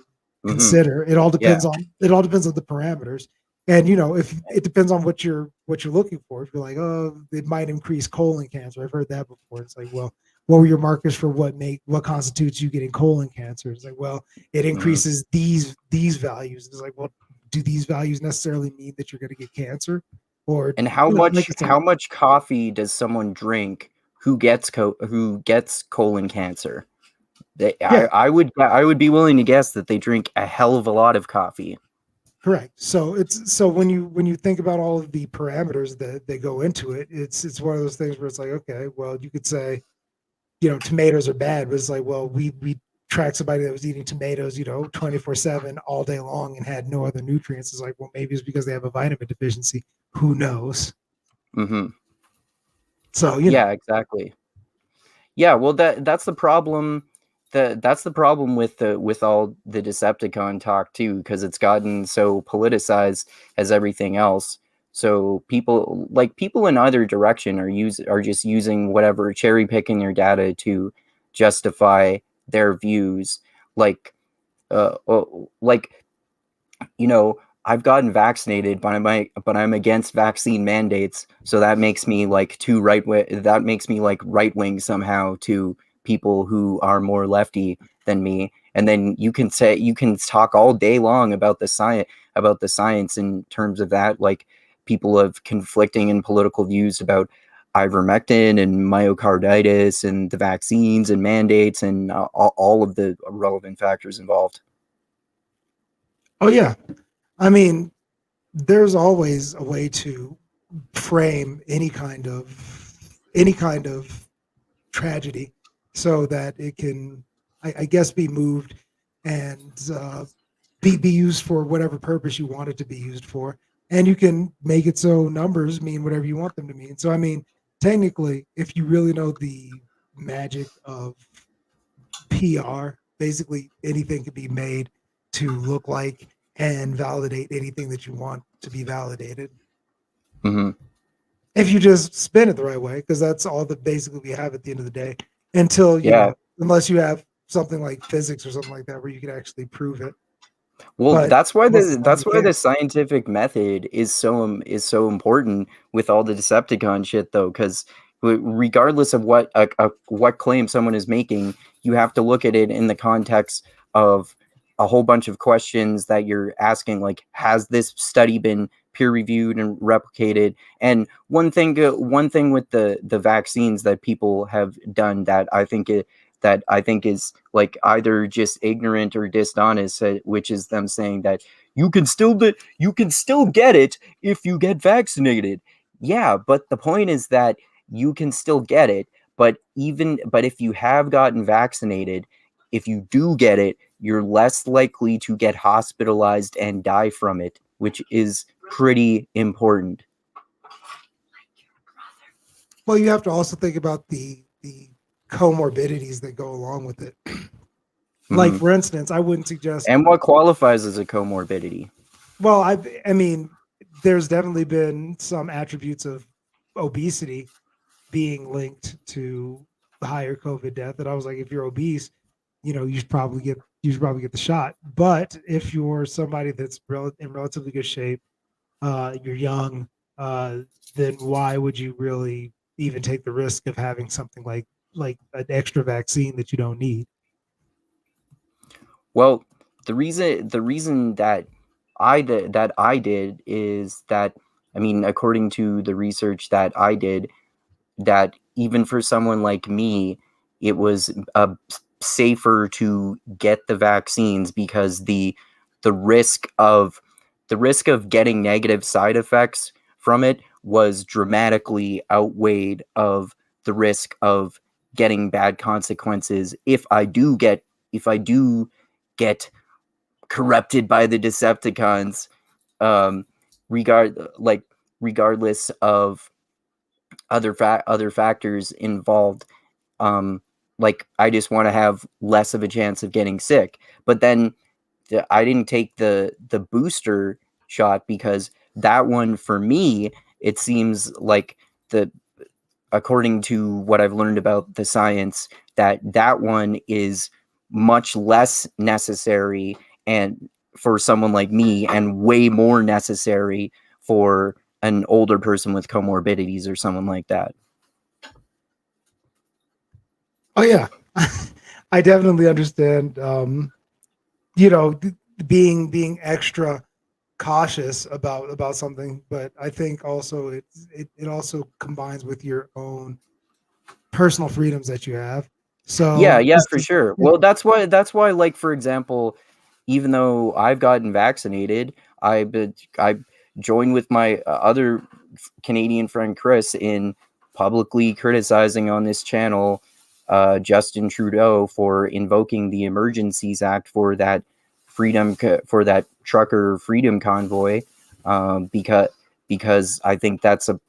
consider. It all depends on the parameters. And if it depends on what you're looking for. If you're like, oh, it might increase colon cancer, I've heard that before. It's like, well, what were your markers for what constitutes you getting colon cancer? It's like, well, it increases these values. It's like, well, do these values necessarily mean that you're going to get cancer? Or how much coffee does someone drink who gets colon cancer? I would be willing to guess that they drink a hell of a lot of coffee. Correct. So when you think about all of the parameters that they go into it, it's one of those things where it's like, okay, well, you could say, tomatoes are bad, but it's like, well, we track somebody that was eating tomatoes, 24/7 all day long and had no other nutrients. It's like, well, maybe it's because they have a vitamin deficiency. Who knows? Mm-hmm. So, Yeah, exactly. Yeah, well, that's the problem. That's the problem with all the Decepticon talk too, because it's gotten so politicized as everything else. So people in either direction are just using whatever, cherry picking their data to justify their views. Like, like, I've gotten vaccinated, but I'm against vaccine mandates. So that makes me like that makes me like right wing somehow to people who are more lefty than me. And then you can talk all day long about the science in terms of that. Like, people have conflicting and political views about ivermectin and myocarditis and the vaccines and mandates and all of the relevant factors involved. oh yeah, I mean, there's always a way to frame any kind of tragedy so that it can, I guess, be moved and be used for whatever purpose you want it to be used for. And you can make it so numbers mean whatever you want them to mean. So, I mean, technically, if you really know the magic of PR, basically anything can be made to look like and validate anything that you want to be validated. Mm-hmm. If you just spin it the right way, because that's all that basically we have at the end of the day, until unless you have something like physics or something like that where you can actually prove it. Well, But that's why most of the time you the can't. scientific method is so important with all the Decepticon shit, though, because regardless of what claim someone is making, you have to look at it in the context of a whole bunch of questions that you're asking, like, has this study been peer reviewed and replicated? And one thing with the vaccines that people have done that I think is like either just ignorant or dishonest, which is them saying that you can still get it if you get vaccinated. Yeah, but the point is that you can still get it, but if you have gotten vaccinated, if you do get it, you're less likely to get hospitalized and die from it, which is pretty important. Well, you have to also think about the comorbidities that go along with it. Like, for instance, I wouldn't suggest. And what qualifies as a comorbidity? Well, I mean, there's definitely been some attributes of obesity being linked to the higher COVID death. And I was like, if you're obese, you should probably get the shot. But if you're somebody that's in relatively good shape, you're young, then why would you really even take the risk of having something like an extra vaccine that you don't need? Well, the reason that I did is that, I mean, according to the research that I did, that even for someone like me, it was safer to get the vaccines because the risk of getting negative side effects from it was dramatically outweighed of the risk of getting bad consequences if I do get corrupted by the Decepticons, regardless of other factors involved. Like, I just want to have less of a chance of getting sick. But then I didn't take the booster shot because that one, for me, it seems like according to what I've learned about the science, that one is much less necessary and for someone like me, and way more necessary for an older person with comorbidities or someone like that. Oh yeah, I definitely understand. Being extra cautious about something, but I think also it also combines with your own personal freedoms that you have. So Yeah, for sure. Well, that's why, like, for example, even though I've gotten vaccinated, I joined with my other Canadian friend Chris in publicly criticizing on this channel Justin Trudeau for invoking the Emergencies Act for that trucker freedom convoy, because I think that's a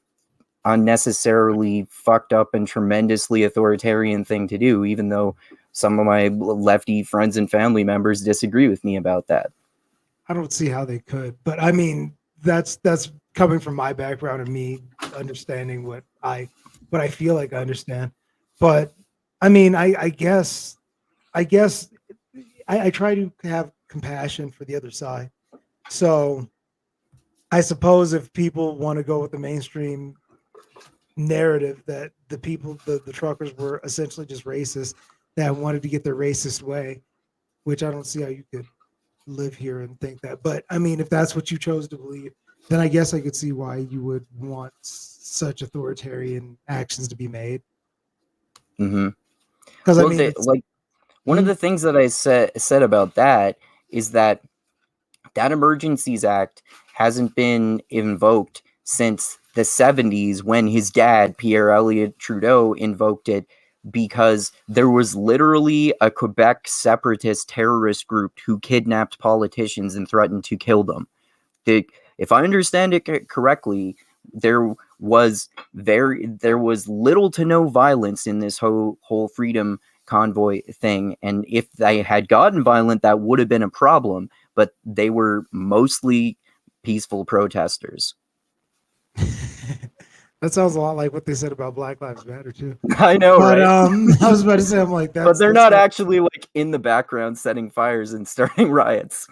unnecessarily fucked up and tremendously authoritarian thing to do, even though some of my lefty friends and family members disagree with me about that. I don't see how they could, but I mean, that's coming from my background and me understanding what I feel like I understand. But I mean, I guess I try to have compassion for the other side. So I suppose if people want to go with the mainstream narrative that the truckers were essentially just racist that wanted to get their racist way, which I don't see how you could live here and think that. But I mean, if that's what you chose to believe, then I guess I could see why you would want such authoritarian actions to be made. Mm-hmm. Because Well, I mean, one of the things that I said about that is that Emergencies Act hasn't been invoked since the 70s, when his dad, Pierre Elliott Trudeau, invoked it because there was literally a Quebec separatist terrorist group who kidnapped politicians and threatened to kill them. If I understand it correctly, there was little to no violence in this whole freedom convoy thing, and if they had gotten violent, that would have been a problem, but they were mostly peaceful protesters. that sounds a lot like what they said about Black Lives Matter too. I know, But right? I was about to say, I'm like, but they're not actually like in the background setting fires and starting riots.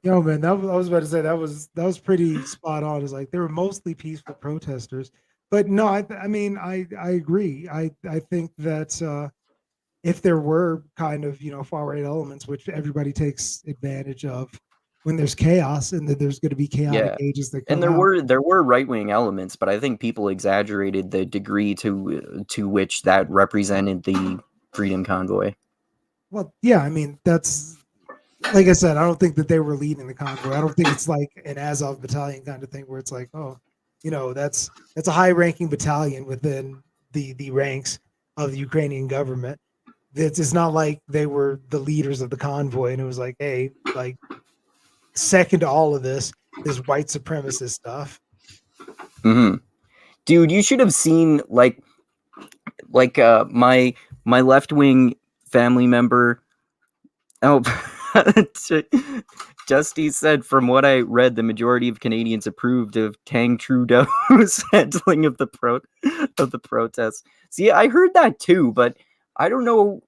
Yo, man, I was about to say that was pretty spot on. It's like they were mostly peaceful protesters, but no, I mean, I agree. I think that if there were kind of, far right elements, which everybody takes advantage of when there's chaos, and that there's going to be chaotic ages that come and there out. were right-wing elements, but I think people exaggerated the degree to which that represented the freedom convoy. Well, yeah, I mean, that's, like I said, I don't think that they were leading the convoy. I don't think it's like an Azov battalion kind of thing where it's like, oh, that's a high-ranking battalion within the ranks of the Ukrainian government. It's not like they were the leaders of the convoy and it was like, hey, like, second to all of this white supremacist stuff. Mm-hmm. Dude, you should have seen like my left-wing family member. Oh, Justy said, from what I read, the majority of Canadians approved of Tang Trudeau's handling of the protests. See, I heard that too, but I don't know,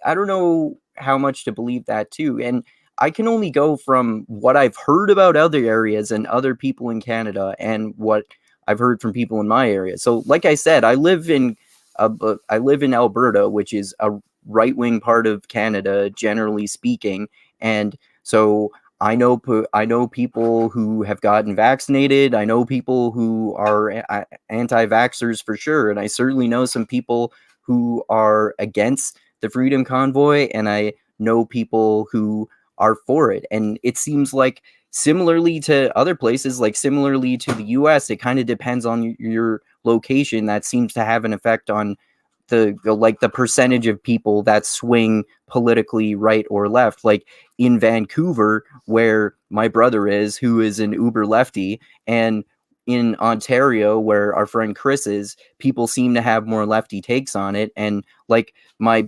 I don't know how much to believe that too. And I can only go from what I've heard about other areas and other people in Canada and what I've heard from people in my area. So, like I said, I live in Alberta, which is a right-wing part of Canada, generally speaking, and so I know people who have gotten vaccinated. I know people who are anti-vaxxers for sure, and I certainly know some people who are against the Freedom Convoy, and I know people who are for it. And it seems like, similarly to other places, like similarly to the US, it kind of depends on your location. That seems to have an effect on the percentage of people that swing politically right or left. Like in Vancouver, where my brother is, who is an uber lefty, and in Ontario, where our friend Chris is, people seem to have more lefty takes on it. And like my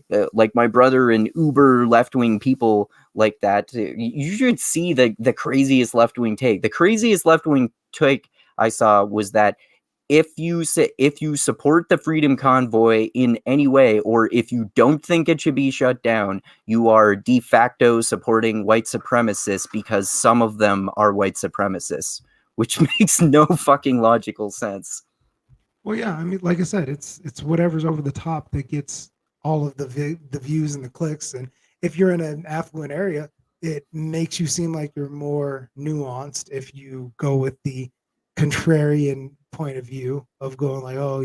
brother and uber left-wing people like that, you should see the craziest left-wing take. The craziest left-wing take I saw was that if you support the Freedom Convoy in any way, or if you don't think it should be shut down, you are de facto supporting white supremacists because some of them are white supremacists, which makes no fucking logical sense. Well, yeah, I mean, like I said, it's whatever's over the top that gets all of the views and the clicks. And if you're in an affluent area, it makes you seem like you're more nuanced if you go with the contrarian point of view of going like, oh,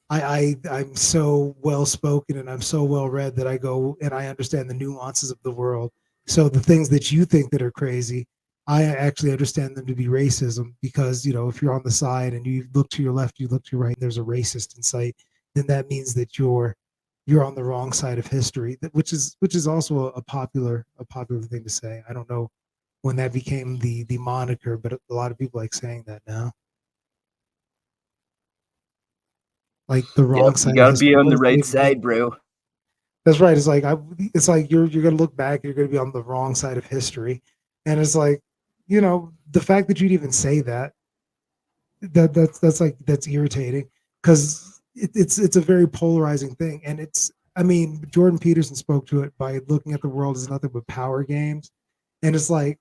I'm so well spoken and I'm so well read that I go and I understand the nuances of the world. So the things that you think that are crazy, I actually understand them to be racism, because if you're on the side and you look to your left, you look to your right, and there's a racist in sight, then that means that you're you're on the wrong side of history, which is also a popular thing to say. I don't know when that became the moniker, but a lot of people like saying that now. Like the wrong Yep, side you gotta of history. be on What the does that right even mean? side, bro. That's right. It's like you're gonna look back, you're gonna be on the wrong side of history. And it's like, the fact that you'd even say that's irritating, because it's a very polarizing thing. And Jordan Peterson spoke to it by looking at the world as nothing but power games. And it's like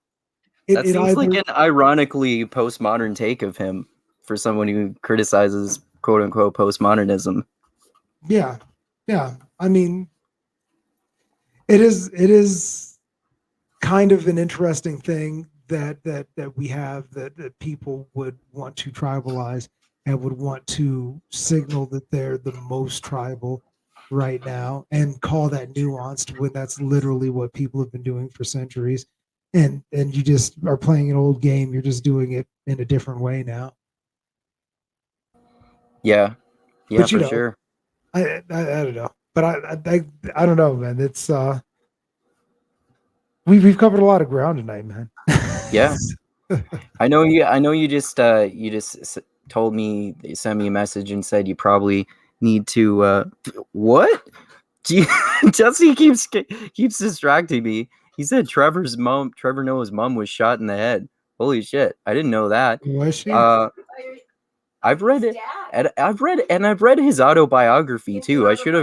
That it seems like either an ironically postmodern take of him for someone who criticizes quote unquote postmodernism. yeah. I mean, it is kind of an interesting thing that we have, that people would want to tribalize and would want to signal that they're the most tribal right now and call that nuanced, when that's literally what people have been doing for centuries. And you just are playing an old game. You're just doing it in a different way now. Yeah, But for sure. I don't know. But I don't know, man. It's we've covered a lot of ground tonight, man. Yeah. I know you just told me, you sent me a message and said you probably need to what? Chelsea keeps distracting me. He said Trevor Noah's mom was shot in the head. Holy shit. I didn't know that. Was she? I've read it, and I've read his autobiography too. I should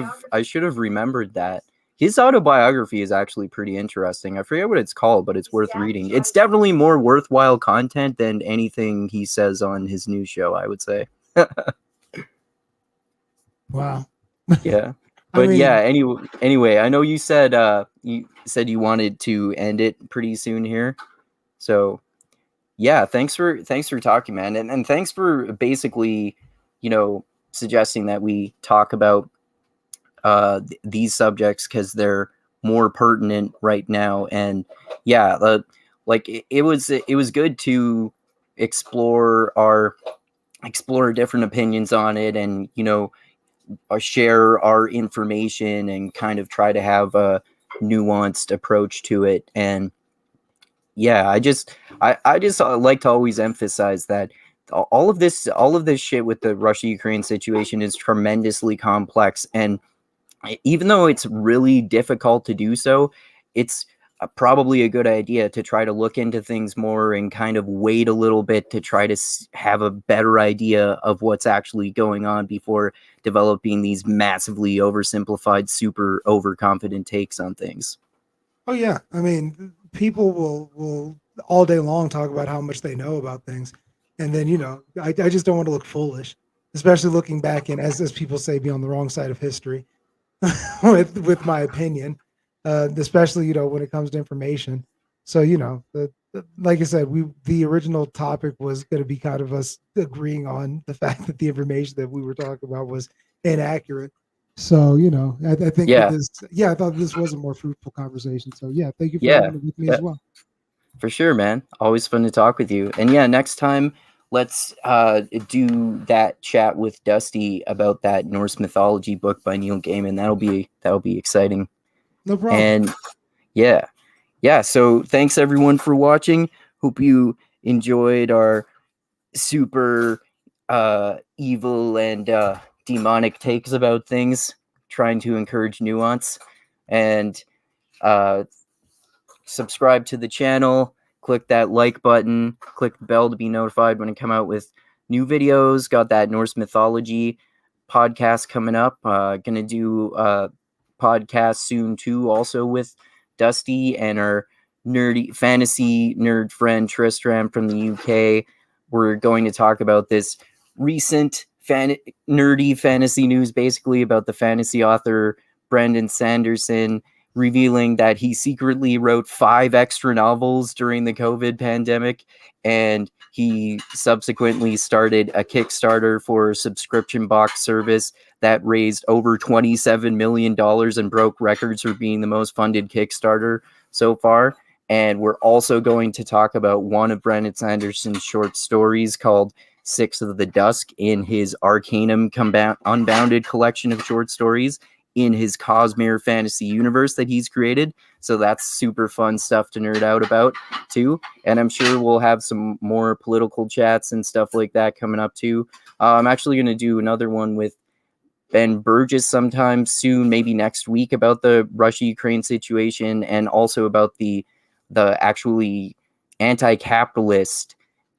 have remembered that. His autobiography is actually pretty interesting. I forget what it's called, but it's worth reading. It's definitely more worthwhile content than anything he says on his new show, I would say. Wow. Yeah. But anyway, I know you said you wanted to end it pretty soon here. So yeah, thanks for talking, man. And thanks for basically, suggesting that we talk about these subjects, because they're more pertinent right now. And yeah, it was good to explore different opinions on it, and share our information and kind of try to have a nuanced approach to it. And yeah, I just like to always emphasize that all of this shit with the Russia-Ukraine situation is tremendously complex. And even though it's really difficult to do so, it's probably a good idea to try to look into things more and kind of wait a little bit to try to have a better idea of what's actually going on before developing these massively oversimplified, super overconfident takes on things. Oh yeah. I mean, people will all day long talk about how much they know about things. And then, I just don't want to look foolish, especially looking back and, as people say, be on the wrong side of history with my opinion, especially, when it comes to information. So, like I said, the original topic was going to be kind of us agreeing on the fact that the information that we were talking about was inaccurate. So, I think I thought this was a more fruitful conversation. So yeah, thank you for having it with me as well. For sure, man. Always fun to talk with you. And yeah, next time let's do that chat with Dusty about that Norse mythology book by Neil Gaiman. That'll be exciting. No problem. And yeah. So thanks everyone for watching. Hope you enjoyed our super evil and demonic takes about things, trying to encourage nuance. And subscribe to the channel, click that like button, click the bell to be notified when I come out with new videos. Got that Norse mythology podcast coming up. Gonna do a podcast soon too, also with Dusty and our nerdy fantasy nerd friend Tristram from the UK. We're going to talk about this recent nerdy fantasy news, basically about the fantasy author Brandon Sanderson revealing that he secretly wrote 5 extra novels during the COVID pandemic, and he subsequently started a Kickstarter for a subscription box service that raised over $27 million and broke records for being the most funded Kickstarter so far. And we're also going to talk about one of Brandon Sanderson's short stories called Six of the Dusk in his Arcanum Unbounded collection of short stories. in his Cosmere fantasy universe that he's created. So that's super fun stuff to nerd out about too. And I'm sure we'll have some more political chats and stuff like that coming up too. I'm actually going to do another one with Ben Burgess sometime soon, maybe next week, about the Russia-Ukraine situation, and also about the actually anti-capitalist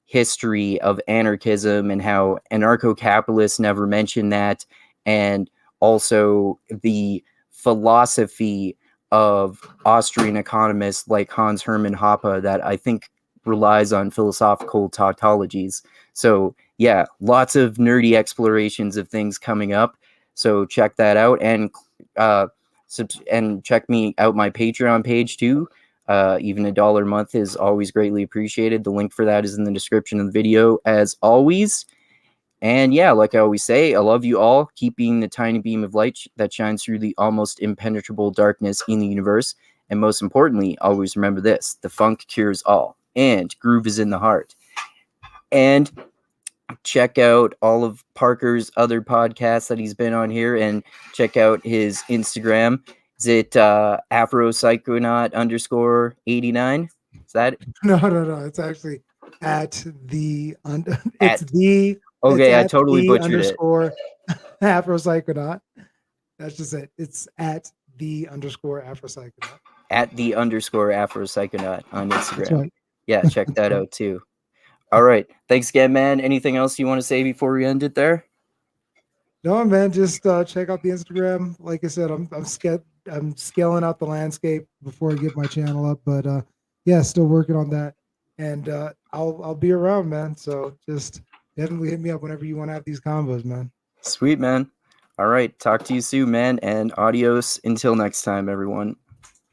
history of anarchism and how anarcho-capitalists never mention that, and also the philosophy of Austrian economists like Hans Hermann Hoppe that I think relies on philosophical tautologies. So yeah, lots of nerdy explorations of things coming up. So check that out, and check me out my Patreon page too. Even $1 a month is always greatly appreciated. The link for that is in the description of the video, as always. And yeah, like I always say, I love you all. Keep being the tiny beam of light that shines through the almost impenetrable darkness in the universe. And most importantly, always remember this: the funk cures all, and groove is in the heart. And check out all of Parker's other podcasts that he's been on here, and check out his Instagram. Is it Afropsychonaut _89? Is that it? No. It's actually at the Okay, I totally butchered it. _ Afropsychonaut. That's just it. It's at the _ Afropsychonaut. At the _ Afropsychonaut on Instagram. That's right. Yeah, check that out too. All right. Thanks again, man. Anything else you want to say before we end it there? No, man, just check out the Instagram. Like I said, I'm scaling out the landscape before I get my channel up, but yeah, still working on that. And I'll be around, man. So just definitely hit me up whenever you want to have these combos, man. Sweet, man. All right. Talk to you soon, man. And adios until next time, everyone.